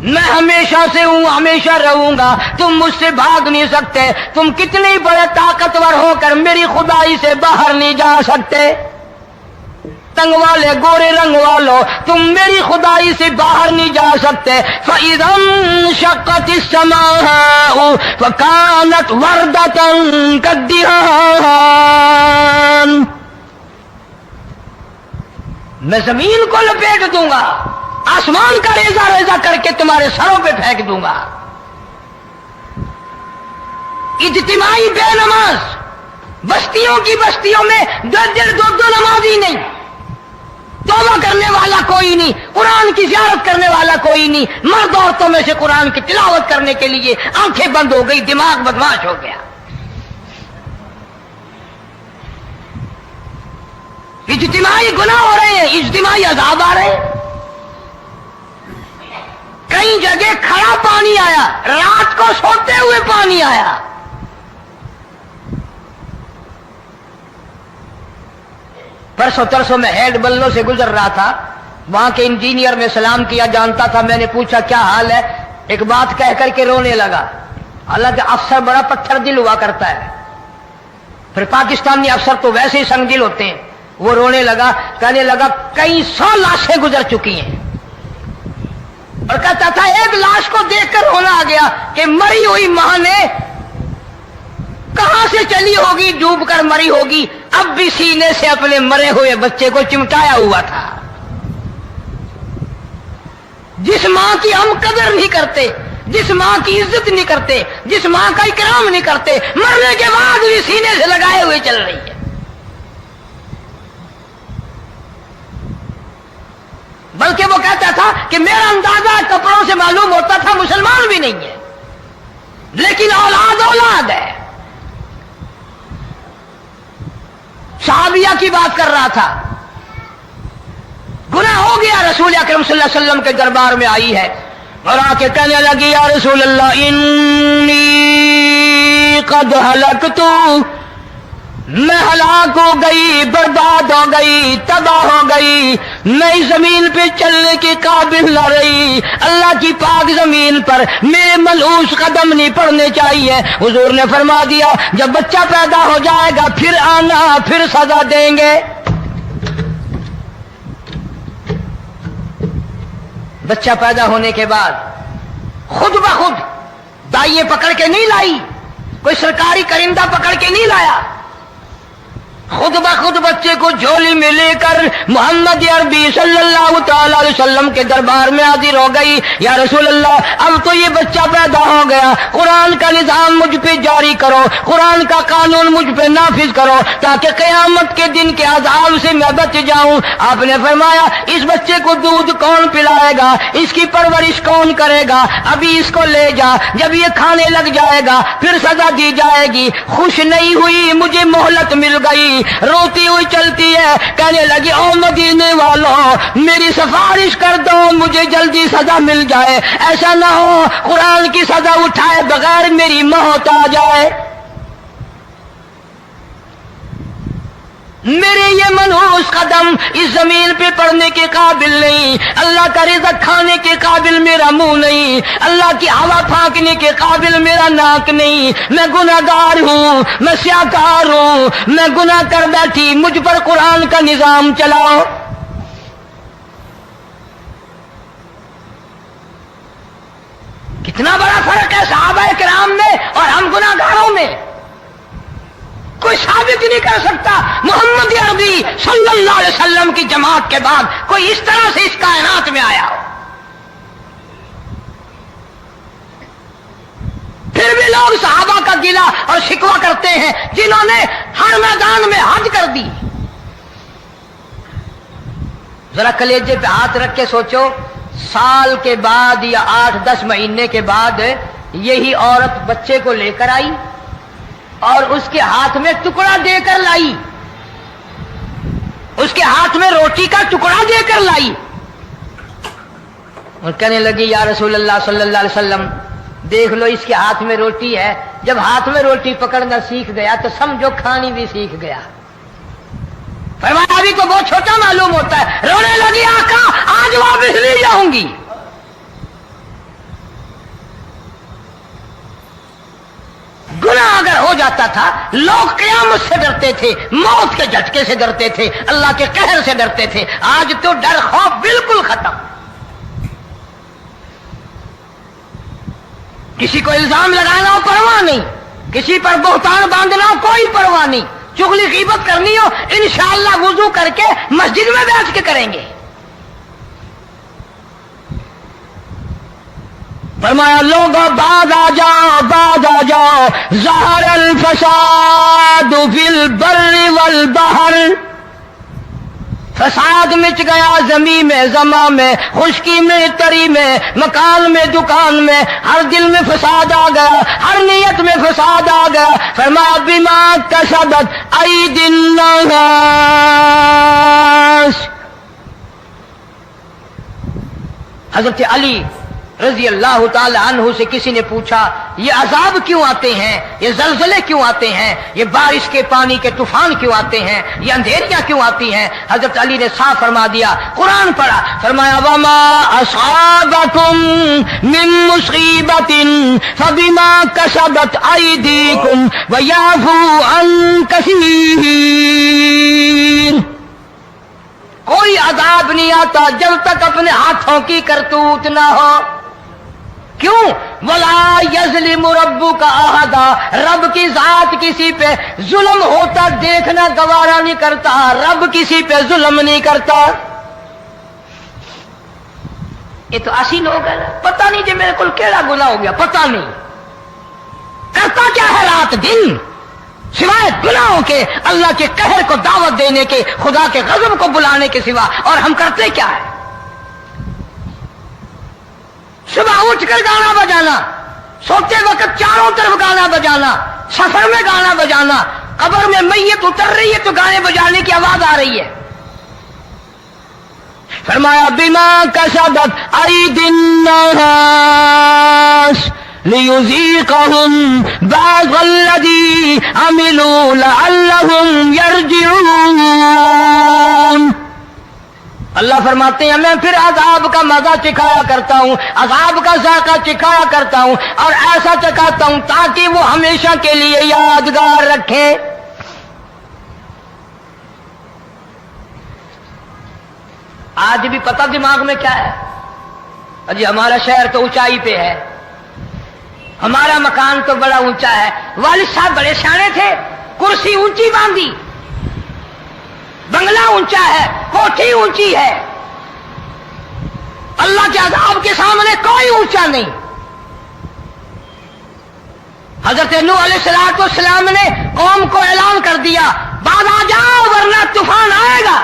میں ہمیشہ سے ہوں، ہمیشہ رہوں گا، تم مجھ سے بھاگ نہیں سکتے. تم کتنے بڑے طاقتور ہو کر میری خدائی سے باہر نہیں جا سکتے. تنگ والے، گورے رنگ والو، تم میری خدائی سے باہر نہیں جا سکتے. فَإِذَا انشَقَّتِ السَّمَاءُ فَكَانَتْ وَرْدَةً كَالدِّهَانِ. میں زمین کو لپیٹ دوں گا، آسمان کا ریزہ ریزہ کر کے تمہارے سروں پہ پھینک دوں گا. اجتماعی بے نماز، بستیوں کی بستیوں میں دو نمازی نہیں، توبہ کرنے والا کوئی نہیں، قرآن کی زیارت کرنے والا کوئی نہیں. مرد عورتوں میں سے قرآن کی تلاوت کرنے کے لیے آنکھیں بند ہو گئی، دماغ بدماش ہو گیا. اجتماعی گناہ ہو رہے ہیں، اجتماعی عذاب آ رہے ہیں. کئی جگہ کھڑا پانی آیا، رات کو سوتے ہوئے پانی آیا. پرسوں ترسوں میں ہیڈ بلوں سے گزر رہا تھا، وہاں کے انجینئر میں سلام کیا جانتا تھا. میں نے پوچھا کیا حال ہے؟ ایک بات کہہ کر کے رونے لگا. حالانکہ افسر بڑا پتھر دل ہوا کرتا ہے، پھر پاکستانی افسر تو ویسے ہی سنگ دل ہوتے ہیں. وہ رونے لگا، کہنے لگا کئی 100 لاشیں گزر چکی ہیں. اور کہتا تھا ایک لاش کو دیکھ کر رونا آ گیا کہ مری ہوئی ماں نے کہاں سے چلی ہوگی، ڈوب کر مری ہوگی، اب بھی سینے سے اپنے مرے ہوئے بچے کو چمٹایا ہوا تھا. جس ماں کی ہم قدر نہیں کرتے، جس ماں کی عزت نہیں کرتے، جس ماں کا اکرام نہیں کرتے، مرنے کے بعد بھی سینے سے لگائے ہوئے چل رہی ہے. بلکہ وہ کہتا تھا کہ میرا اندازہ کپڑوں سے معلوم ہوتا تھا مسلمان بھی نہیں ہے، لیکن اولاد اولاد ہے. صحابیہ کی بات کر رہا تھا، گناہ ہو گیا، رسول اکرم صلی اللہ علیہ وسلم کے دربار میں آئی ہے اور آ کے کہنے لگی یا رسول اللہ انی قد ہلکت، میں ہلاک ہو گئی، برباد ہو گئی، تباہ ہو گئی، میں اس زمین پہ چلنے کے قابل نہ رہی. اللہ کی پاک زمین پر میرے ملعوس قدم نہیں پڑنے چاہیے. حضور نے فرما دیا جب بچہ پیدا ہو جائے گا پھر آنا، پھر سزا دیں گے. بچہ پیدا ہونے کے بعد خود بخود دائیں پکڑ کے نہیں لائی، کوئی سرکاری کرندہ پکڑ کے نہیں لایا، خود بخود بچے کو جھولی میں لے کر محمد عربی صلی اللہ تعالی علیہ وسلم کے دربار میں حاضر ہو گئی. یا رسول اللہ اب تو یہ بچہ پیدا ہو گیا، قرآن کا نظام مجھ پہ جاری کرو، قرآن کا قانون مجھ پہ نافذ کرو تاکہ قیامت کے دن کے عذاب سے میں بچ جاؤں. آپ نے فرمایا اس بچے کو دودھ کون پلائے گا، اس کی پرورش کون کرے گا، ابھی اس کو لے جا، جب یہ کھانے لگ جائے گا پھر سزا دی جائے گی. خوش نہیں ہوئی، مجھے مہلت مل گئی، روتی ہوئی چلتی ہے، کہنے لگی او مدینے والوں میری سفارش کر دو، مجھے جلدی سزا مل جائے، ایسا نہ ہو قرآن کی سزا اٹھائے بغیر میری موت آ جائے. میرے یہ منحوس قدم اس زمین پہ پڑنے کے قابل نہیں، اللہ کا رزق کھانے کے قابل میرا منہ نہیں، اللہ کی ہوا پھانکنے کے قابل میرا ناک نہیں، میں گناہگار ہوں، میں سیاکار ہوں، میں گناہ کر بیٹھی، مجھ پر قرآن کا نظام چلاؤ۔ کتنا بڑا فرق ہے صحابہ کرام میں اور ہم گناہگاروں میں، کوئی ثابت نہیں کر سکتا۔ محمد عربی صلی اللہ علیہ وسلم کی جماعت کے بعد کوئی اس طرح سے اس کائنات میں آیا ہو۔ پھر بھی لوگ صحابہ کا گلہ اور شکوہ کرتے ہیں جنہوں نے ہر میدان میں حج کر دی۔ ذرا کلیجے پہ ہاتھ رکھ کے سوچو، سال کے بعد یا 8-10 مہینے کے بعد یہی عورت بچے کو لے کر آئی اور اس کے ہاتھ میں ٹکڑا دے کر لائی، اس کے ہاتھ میں روٹی کا ٹکڑا دے کر لائی اور کہنے لگی یا رسول اللہ صلی اللہ علیہ وسلم دیکھ لو اس کے ہاتھ میں روٹی ہے۔ جب ہاتھ میں روٹی پکڑنا سیکھ گیا تو سمجھو کھانی بھی سیکھ گیا۔ فرمایا ابھی تو بہت چھوٹا معلوم ہوتا ہے۔ رونے لگی آقا آج واپس نہیں جاؤں گی۔ گناہ اگر ہو جاتا تھا لوگ قیامت سے ڈرتے تھے، موت کے جھٹکے سے ڈرتے تھے، اللہ کے قہر سے ڈرتے تھے۔ آج تو ڈر خوف بالکل ختم۔ کسی کو الزام لگانا ہو پرواہ نہیں، کسی پر بہتان باندھنا ہو کوئی پرواہ نہیں، چغلی غیبت کرنی ہو انشاءاللہ وضو کر کے مسجد میں بیٹھ کے کریں گے۔ فرمایا لوگوں بعد آ جاؤ، بعد آ جاؤ، ظہر الفساد فی البر والبحر، فساد مچ گیا زمین میں، زماں میں، خشکی میں، تری میں، مکان میں، دکان میں، ہر دل میں فساد آ گیا، ہر نیت میں فساد آ گیا۔ فرمایا بما کسبت ایدی الناس۔ حضرت علی رضی اللہ تعالی عنہ سے کسی نے پوچھا یہ عذاب کیوں آتے ہیں، یہ زلزلے کیوں آتے ہیں، یہ بارش کے پانی کے طوفان کیوں آتے ہیں، یہ اندھیریاں کیوں آتی ہیں؟ حضرت علی نے صاف فرما دیا، قرآن پڑھا، فرمایا وما اصابکم من مصیبت فبما کسبت ایدیکم ویعفو عن کثیر۔ کوئی عذاب نہیں آتا جب تک اپنے ہاتھوں کی کرتوت نہ ہو۔ کیوں؟ ولا یظلم ربک احدا، رب کی ذات کسی پہ ظلم ہوتا دیکھنا گوارا نہیں کرتا، رب کسی پہ ظلم نہیں کرتا۔ یہ تو اسی لوگ ہیں، پتہ نہیں جی میرے کو کیڑا گناہ ہو گیا، پتہ نہیں کرتا کیا ہے رات دن سوائے گناہوں کے، اللہ کے قہر کو دعوت دینے کے، خدا کے غضب کو بلانے کے سوا، اور ہم کرتے کیا ہے؟ صبح اٹھ کر گانا بجانا، سوتے وقت چاروں طرف گانا بجانا، سفر میں گانا بجانا، قبر میں میت اتر رہی ہے تو گانے بجانے کی آواز آ رہی ہے۔ فرمایا بما کسبت ایدی الناس لیذیقہم بعض الذی عملوا لعلہم یرجعون۔ اللہ فرماتے ہیں میں پھر عذاب کا مزہ چکھایا کرتا ہوں، عذاب کا ذائقہ چکھایا کرتا ہوں، اور ایسا چکھاتا ہوں تاکہ وہ ہمیشہ کے لیے یادگار رکھے۔ آج بھی پتہ دماغ میں کیا ہے؟ جی ہمارا شہر تو اونچائی پہ ہے، ہمارا مکان تو بڑا اونچا ہے، والد صاحب بڑے سیانے تھے، کرسی اونچی باندھی، بنگلہ اونچا ہے، کوٹھی اونچی ہے، اللہ کے عذاب کے سامنے کوئی اونچا نہیں۔ حضرت نوح علیہ السلام نے قوم کو اعلان کر دیا بعد آ جاؤ ورنہ طوفان آئے گا۔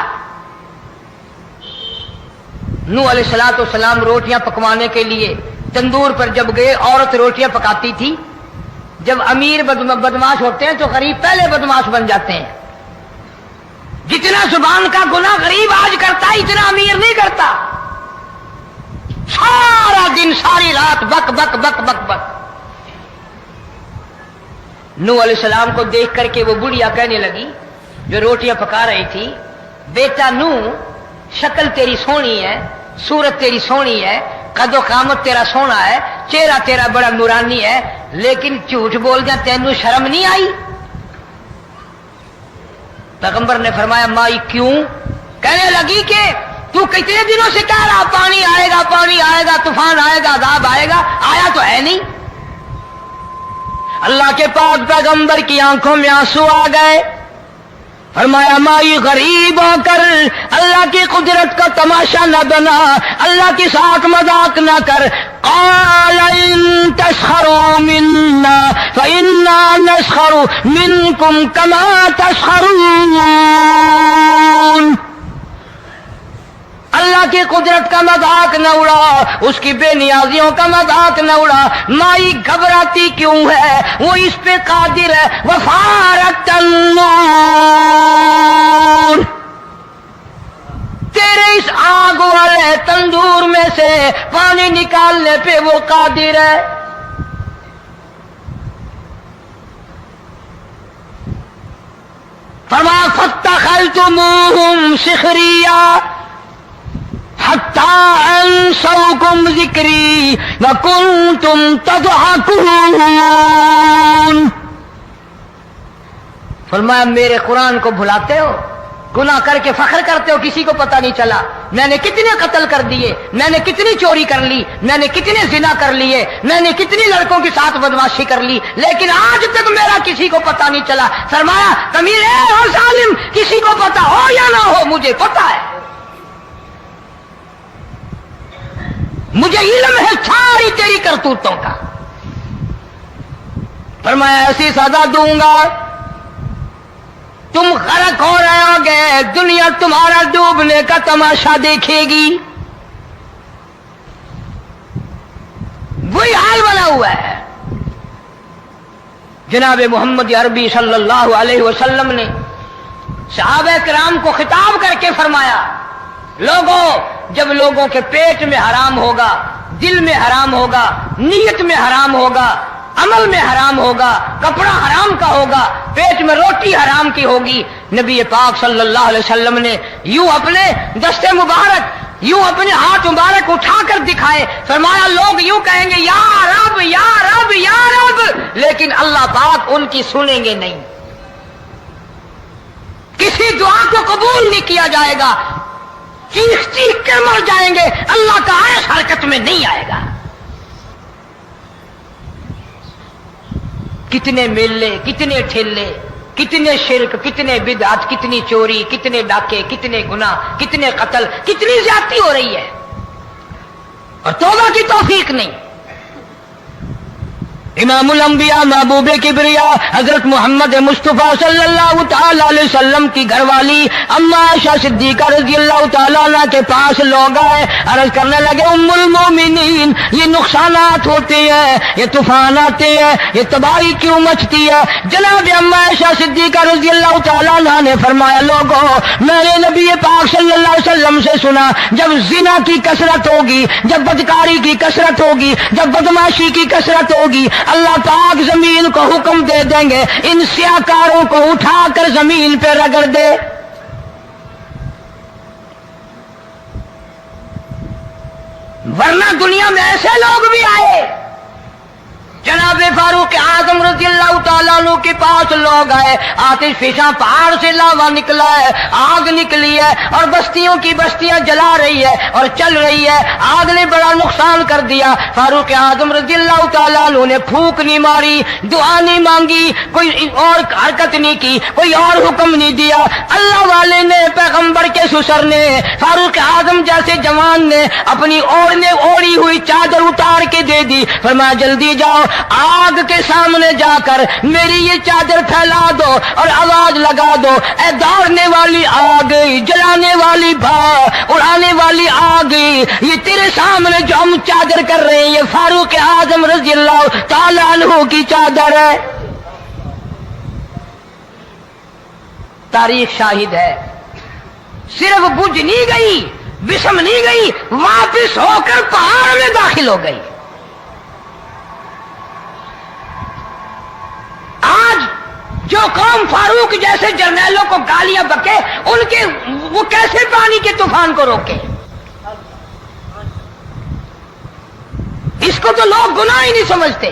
نوح علیہ السلام روٹیاں پکوانے کے لیے تندور پر جب گئے، عورت روٹیاں پکاتی تھی۔ جب امیر بدماش ہوتے ہیں تو غریب پہلے بدماش بن جاتے ہیں۔ جتنا زبان کا گناہ غریب آج کرتا ہے اتنا امیر نہیں کرتا۔ سارا دن ساری رات بک بک بک بک بک۔ نوح علیہ السلام کو دیکھ کر کے وہ بڑھیا کہنے لگی جو روٹیاں پکا رہی تھی، بیٹا نو شکل تیری سونی ہے، صورت تیری سونی ہے، قد و قامت تیرا سونا ہے، چہرہ تیرا بڑا نورانی ہے، لیکن جھوٹ بول جا تینوں شرم نہیں آئی؟ پیغمبر نے فرمایا مائی کیوں؟ کہنے لگی کہ تو کتنے دنوں سے کہہ رہا پانی آئے گا، پانی آئے گا، طوفان آئے گا، عذاب آئے گا، آیا تو ہے نہیں۔ اللہ کے پاک پیغمبر کی آنکھوں میں آنسو آ گئے، فرمایا مائی غریب ہو کر اللہ کی قدرت کا تماشا نہ بنا، اللہ کی ساتھ مذاق نہ کر۔ قال ان تسخروا منا فإنا نسخر منكم كما تسخرون۔ اللہ کی قدرت کا مذاق نہ اڑا، اس کی بے نیازیوں کا مذاق نہ اڑا۔ مائی گھبراتی کیوں ہے؟ وہ اس پہ قادر ہے۔ وفارت النور، تیرے اس آگ والے تندور میں سے پانی نکالنے پہ وہ قادر ہے۔ فما فاتخذتموہم سخریا حتی انسوکم ذکری وکنتم تضحکون۔ فرمایا میرے قرآن کو بھلاتے ہو، گناہ کر کے فخر کرتے ہو، کسی کو پتہ نہیں چلا میں نے کتنے قتل کر دیے، میں نے کتنی چوری کر لی، میں نے کتنے زنا کر لیے، میں نے کتنی لڑکوں کے ساتھ بدماشی کر لی، لیکن آج تک میرا کسی کو پتہ نہیں چلا۔ فرمایا کمینے اور ظالم، کسی کو پتہ ہو یا نہ ہو مجھے پتہ ہے، مجھے علم ہے ساری تیری کرتوتوں کا۔ فرمایا ایسی سزا دوں گا تم غرق ہو رہے ہو گے، دنیا تمہارا ڈوبنے کا تماشا دیکھے گی۔ وہی حال بنا ہوا ہے۔ جناب محمد عربی صلی اللہ علیہ وسلم نے صحابہ کرام کو خطاب کر کے فرمایا لوگوں، جب لوگوں کے پیٹ میں حرام ہوگا، دل میں حرام ہوگا، نیت میں حرام ہوگا، عمل میں حرام ہوگا، کپڑا حرام کا ہوگا، پیٹ میں روٹی حرام کی ہوگی، نبی پاک صلی اللہ علیہ وسلم نے یوں اپنے دستے مبارک، یوں اپنے ہاتھ مبارک اٹھا کر دکھائے، فرمایا لوگ یوں کہیں گے یا رب یا رب یا رب، لیکن اللہ پاک ان کی سنیں گے نہیں، کسی دعا کو قبول نہیں کیا جائے گا، چیخ چیخ کے مر جائیں گے، اللہ کا عرش حرکت میں نہیں آئے گا۔ کتنے میلے، کتنے ٹھیلے، کتنے شرک، کتنے بدعت، کتنی چوری، کتنے ڈاکے، کتنے گناہ، کتنے قتل، کتنی زیادتی ہو رہی ہے اور توبہ کی توفیق نہیں۔ امام الانبیاء محبوب کبریا حضرت محمد مصطفیٰ صلی اللہ تعالی علیہ وسلم کی گھر والی اما عائشہ صدیقہ رضی اللہ تعالیٰ عنہ کے پاس لوگ آئے، عرض کرنے لگے ام المومنین یہ نقصانات ہوتے ہیں، یہ طوفان آتے ہیں، یہ تباہی کیوں مچتی ہے؟ جناب اما عائشہ صدیقہ رضی اللہ تعالیٰ عنہ نے فرمایا لوگوں، میں نے نبی پاک صلی اللہ علیہ وسلم سے سنا جب زنا کی کثرت ہوگی، جب بدکاری کی کثرت ہوگی، جب بدماشی کی کثرت ہوگی، اللہ پاک زمین کو حکم دے دیں گے ان سیاکاروں کو اٹھا کر زمین پہ رگڑ دے۔ ورنہ دنیا میں ایسے لوگ بھی آئے، جناب فاروق اعظم رضی اللہ تعالیٰ عنہ کے پاس لوگ آئے، آتش فشاں پہاڑ سے لاوا نکلا ہے، آگ نکلی ہے اور بستیوں کی بستیاں جلا رہی ہے اور چل رہی ہے، آگ نے بڑا نقصان کر دیا۔ فاروق اعظم رضی اللہ تعالیٰ عنہ نے پھونک نہیں ماری، دعا نہیں مانگی، کوئی اور حرکت نہیں کی، کوئی اور حکم نہیں دیا۔ اللہ والے نے، پیغمبر کے سسر نے، فاروق اعظم جیسے جوان نے اپنی اوڑھی ہوئی چادر اتار کے دے دی، فرمایا جلدی جاؤ آگ کے سامنے جا کر میری یہ چادر پھیلا دو اور آواز لگا دو، اے دوڑنے والی آگ، جلانے والی اڑانے والی آگ، یہ تیرے سامنے جو ہم چادر کر رہے ہیں یہ فاروق اعظم رضی اللہ تعالی عنہ کی چادر ہے۔ تاریخ شاہد ہے، صرف بجھ نہیں گئی، بسم نہیں گئی، واپس ہو کر پہاڑ میں داخل ہو گئی۔ آج جو قوم فاروق جیسے جرنیلوں کو گالیاں بکے ان کے وہ کیسے پانی کے طوفان کو روکے؟ اس کو تو لوگ گناہ ہی نہیں سمجھتے۔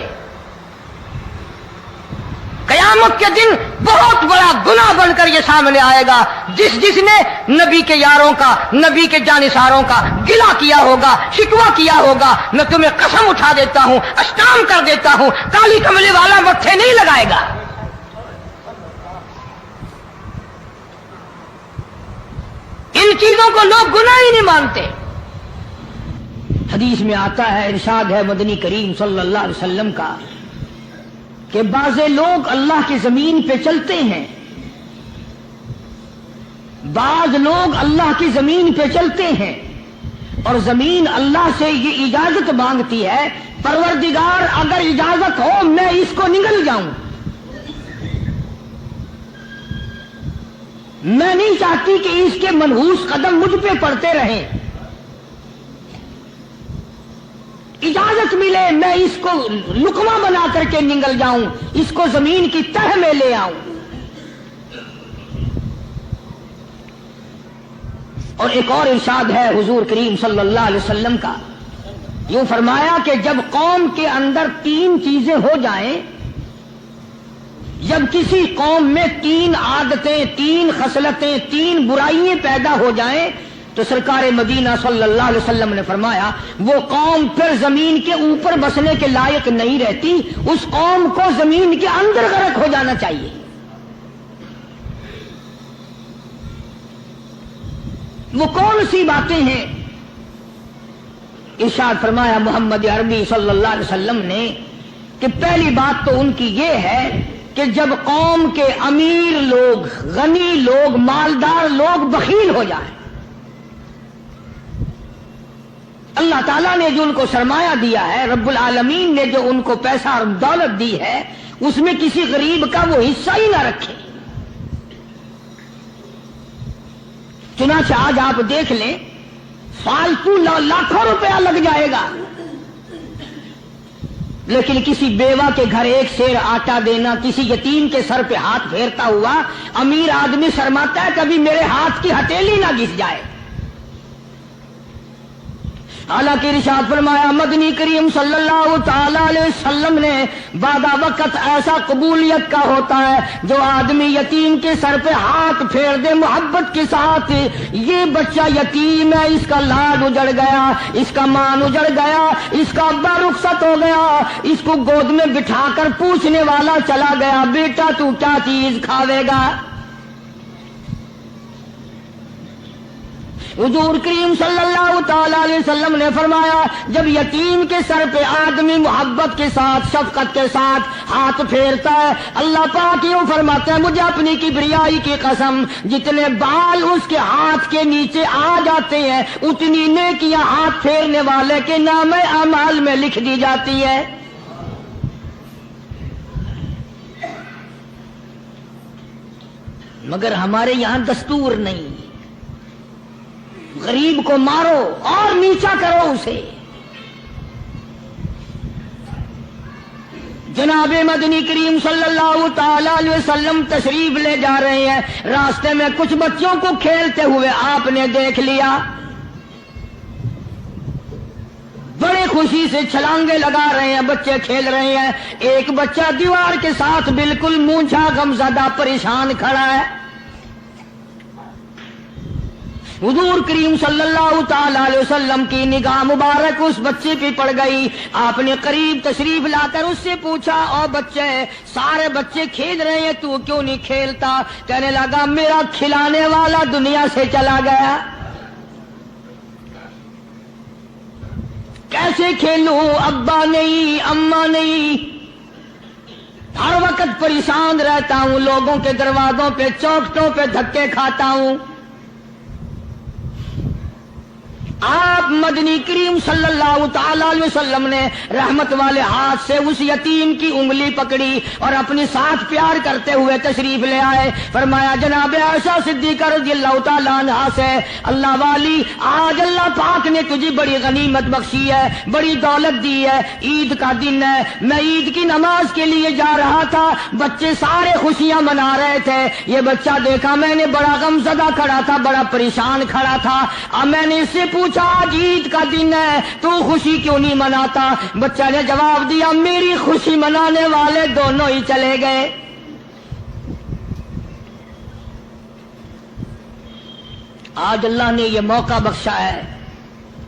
قیامت کے دن بہت بڑا گناہ بن کر یہ سامنے آئے گا، جس نے نبی کے یاروں کا، نبی کے جانثاروں کا گلہ کیا ہوگا، شکوہ کیا ہوگا۔ میں تمہیں قسم اٹھا دیتا ہوں، اشتام کر دیتا ہوں، کالی کملی والا متھے نہیں لگائے گا۔ ان چیزوں کو لوگ گناہ ہی نہیں مانتے۔ حدیث میں آتا ہے، ارشاد ہے مدنی کریم صلی اللہ علیہ وسلم کا کہ بعض لوگ اللہ کی زمین پہ چلتے ہیں، بعض لوگ اللہ کی زمین پہ چلتے ہیں اور زمین اللہ سے یہ اجازت مانگتی ہے، پروردگار اگر اجازت ہو میں اس کو نگل جاؤں، میں نہیں چاہتی کہ اس کے منحوس قدم مجھ پہ پڑتے رہیں، اجازت ملے میں اس کو لقمہ بنا کر کے نگل جاؤں، اس کو زمین کی تہ میں لے آؤں۔ اور ایک اور ارشاد ہے حضور کریم صلی اللہ علیہ وسلم کا، یوں فرمایا کہ جب قوم کے اندر تین چیزیں ہو جائیں، جب کسی قوم میں تین عادتیں، تین خصلتیں، تین برائیاں پیدا ہو جائیں تو سرکار مدینہ صلی اللہ علیہ وسلم نے فرمایا وہ قوم پھر زمین کے اوپر بسنے کے لائق نہیں رہتی، اس قوم کو زمین کے اندر غرق ہو جانا چاہیے۔ وہ کون سی باتیں ہیں؟ ارشاد فرمایا محمد عربی صلی اللہ علیہ وسلم نے کہ پہلی بات تو ان کی یہ ہے کہ جب قوم کے امیر لوگ، غنی لوگ، مالدار لوگ بخیل ہو جائیں، اللہ تعالیٰ نے جو ان کو سرمایہ دیا ہے، رب العالمین نے جو ان کو پیسہ اور دولت دی ہے، اس میں کسی غریب کا وہ حصہ ہی نہ رکھے۔ چنانچہ آج آپ دیکھ لیں فالتو لاکھوں روپیہ لگ جائے گا، لیکن کسی بیوہ کے گھر ایک سیر آٹا دینا، کسی یتیم کے سر پہ ہاتھ پھیرتا ہوا امیر آدمی شرماتا ہے کبھی میرے ہاتھ کی ہتھیلی نہ گھس جائے۔ حالانکہ ارشاد فرمایا مدنی کریم صلی اللہ تعالی علیہ وسلم نے بعد وقت ایسا قبولیت کا ہوتا ہے جو آدمی یتیم کے سر پہ ہاتھ پھیر دے محبت کے ساتھ، یہ بچہ یتیم ہے، اس کا لاڈ اجڑ گیا، اس کا مان اجڑ گیا، اس کا ابا رخصت ہو گیا، اس کو گود میں بٹھا کر پوچھنے والا چلا گیا بیٹا تو کیا چیز کھاوے گا؟ حضور کریم صلی اللہ تعالی علیہ وسلم نے فرمایا جب یتیم کے سر پہ آدمی محبت کے ساتھ، شفقت کے ساتھ ہاتھ پھیرتا ہے، اللہ پاک یوں فرماتے ہیں مجھے اپنی کبریائی کی قسم جتنے بال اس کے ہاتھ کے نیچے آ جاتے ہیں اتنی نیکیاں ہاتھ پھیرنے والے کے نام اعمال میں لکھ دی جاتی ہے۔ مگر ہمارے یہاں دستور نہیں، غریب کو مارو اور نیچا کرو اسے۔ جناب مدنی کریم صلی اللہ تعالی علیہ وسلم تشریف لے جا رہے ہیں، راستے میں کچھ بچوں کو کھیلتے ہوئے آپ نے دیکھ لیا، بڑے خوشی سے چھلانگے لگا رہے ہیں، بچے کھیل رہے ہیں، ایک بچہ دیوار کے ساتھ بالکل مونچھا غمزدہ پریشان کھڑا ہے۔ حضور کریم صلی اللہ تعالی علیہ وسلم کی نگاہ مبارک اس بچے پہ پڑ گئی، آپ نے قریب تشریف لا کر اس سے پوچھا او بچے، سارے بچے کھیل رہے ہیں تو کیوں نہیں کھیلتا؟ کہنے لگا میرا کھلانے والا دنیا سے چلا گیا، کیسے کھیلوں؟ ابا نہیں، اماں نہیں، ہر وقت پریشان رہتا ہوں، لوگوں کے دروازوں پہ چوکھٹوں پہ دھکے کھاتا ہوں۔ آپ مدنی کریم صلی اللہ تعالی علیہ وسلم نے رحمت والے ہاتھ سے اس یتیم کی انگلی پکڑی اور اپنی ساتھ پیار کرتے ہوئے تشریف لے آئے. فرمایا جناب عائشہ صدیقہ رضی اللہ تعالی عنہا سے, اللہ والی آج اللہ پاک نے تجھے بڑی غنیمت بخشی ہے, بڑی دولت دی ہے, عید کا دن ہے, میں عید کی نماز کے لیے جا رہا تھا, بچے سارے خوشیاں منا رہے تھے, یہ بچہ دیکھا میں نے بڑا غم زدہ کھڑا تھا, بڑا پریشان کھڑا تھا. اب میں نے اس سے پوچھا آج عید کا دن ہے تو خوشی کیوں نہیں مناتا؟ بچہ نے جواب دیا میری خوشی منانے والے دونوں ہی چلے گئے. آج اللہ نے یہ موقع بخشا ہے,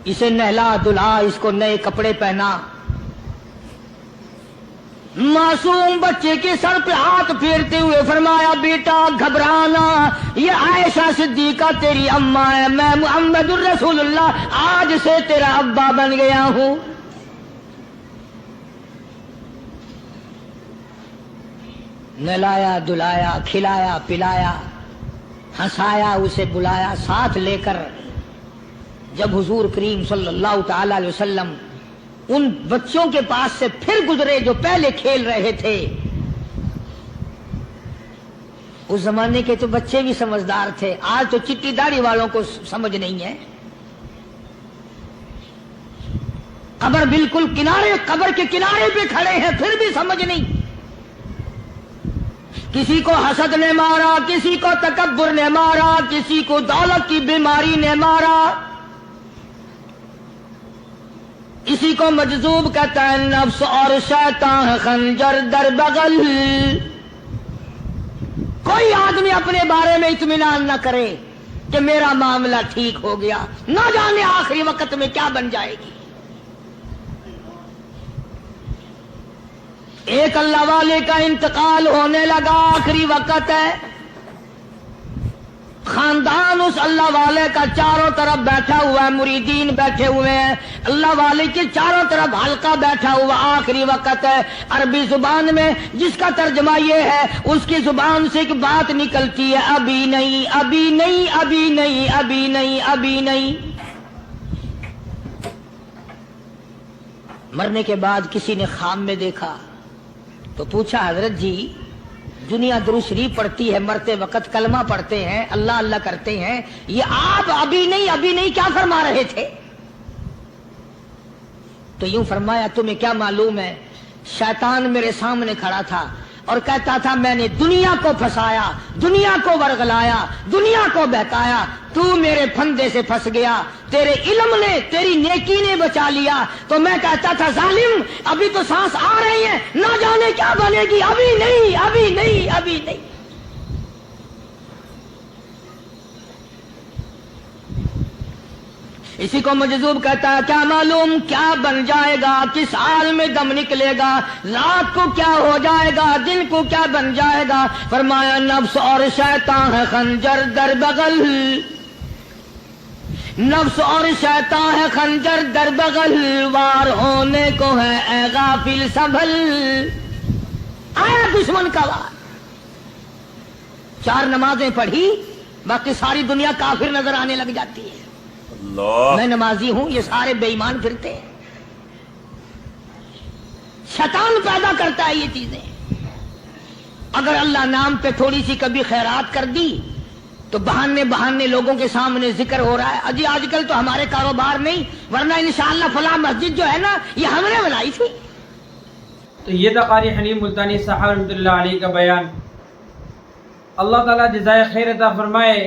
اسے نہلا دھلا, اس کو نئے کپڑے پہنا. معصوم بچے کے سر پہ ہاتھ پھیرتے ہوئے فرمایا بیٹا گھبرانا, یہ عائشہ صدیقہ تیری اماں ہے, میں محمد الرسول اللہ آج سے تیرا ابا بن گیا ہوں. نہلایا دھلایا, کھلایا پلایا, ہنسایا, اسے بلایا ساتھ لے کر. جب حضور کریم صلی اللہ تعالی علیہ وسلم ان بچوں کے پاس سے پھر گزرے جو پہلے کھیل رہے تھے, اس زمانے کے تو بچے بھی سمجھدار تھے, آج تو چٹی داڑھی والوں کو سمجھ نہیں ہے. قبر بالکل کنارے, قبر کے کنارے پہ کھڑے ہیں پھر بھی سمجھ نہیں. کسی کو حسد نے مارا, کسی کو تکبر نے مارا, کسی کو دولت کی بیماری نے مارا, اسی کو مجذوب کہتا ہے. نفس اور شیطان خنجر در بغل. کوئی آدمی اپنے بارے میں اطمینان نہ کرے کہ میرا معاملہ ٹھیک ہو گیا, نہ جانے آخری وقت میں کیا بن جائے گی. ایک اللہ والے کا انتقال ہونے لگا, آخری وقت ہے. خاندان اس اللہ والے کا چاروں طرف بیٹھا ہوا ہے, مریدین بیٹھے ہوئے ہیں, اللہ والے کے چاروں طرف حلقہ بیٹھا ہوا, آخری وقت ہے. عربی زبان میں جس کا ترجمہ یہ ہے, اس کی زبان سے ایک بات نکلتی ہے, ابھی نہیں, ابھی نہیں, ابھی نہیں, ابھی نہیں, ابھی نہیں. مرنے کے بعد کسی نے خواب میں دیکھا تو پوچھا حضرت جی دنیا درود شریف پڑھتی ہے, مرتے وقت کلمہ پڑھتے ہیں, اللہ اللہ کرتے ہیں, یہ آپ ابھی نہیں ابھی نہیں کیا فرما رہے تھے؟ تو یوں فرمایا تمہیں کیا معلوم ہے, شیطان میرے سامنے کھڑا تھا اور کہتا تھا میں نے دنیا کو پھنسایا, دنیا کو ورغلایا, دنیا کو بہکایا, تو میرے پھندے سے پھنس گیا, تیرے علم نے, تیری نیکی نے بچا لیا. تو میں کہتا تھا ظالم ابھی تو سانس آ رہی ہے, نہ جانے کیا بنے گی, ابھی نہیں, ابھی نہیں, ابھی نہیں. اسی کو مجذوب کہتا ہے, کیا معلوم کیا بن جائے گا, کس حال میں دم نکلے گا, رات کو کیا ہو جائے گا, دن کو کیا بن جائے گا. فرمایا نفس اور شیطان ہے خنجر در بغل, نفس اور شیطان ہے خنجر در بغل, وار ہونے کو ہے اے غافل سنبھل. آیا دشمن کا وار. 4 نمازیں پڑھی, باقی ساری دنیا کافر نظر آنے لگ جاتی ہے. میں نمازی ہوں, یہ سارے بے ایمان پھرتے ہیں. شیطان پیدا کرتا ہے یہ چیزیں. اگر اللہ نام پہ تھوڑی سی کبھی خیرات کر دی تو بہانے بہانے لوگوں کے سامنے ذکر ہو رہا ہے, اجی آج کل تو ہمارے کاروبار نہیں, ورنہ انشاءاللہ فلاں مسجد جو ہے نا یہ ہم نے بنائی تھی. تو یہ تھا قاری حلیم ملتانی صاحب رحمۃ اللہ علیہ کا بیان. اللہ تعالیٰ جزائے خیر عطا فرمائے.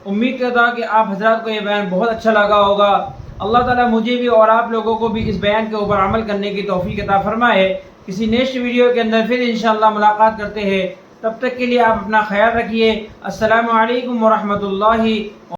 امید کرتا ہوں کہ آپ حضرات کو یہ بیان بہت اچھا لگا ہوگا. اللہ تعالیٰ مجھے بھی اور آپ لوگوں کو بھی اس بیان کے اوپر عمل کرنے کی توفیق عطا فرمائے. کسی نیکسٹ ویڈیو کے اندر پھر انشاءاللہ ملاقات کرتے ہیں. تب تک کے لیے آپ اپنا خیال رکھیے. السلام علیکم ورحمۃ اللہ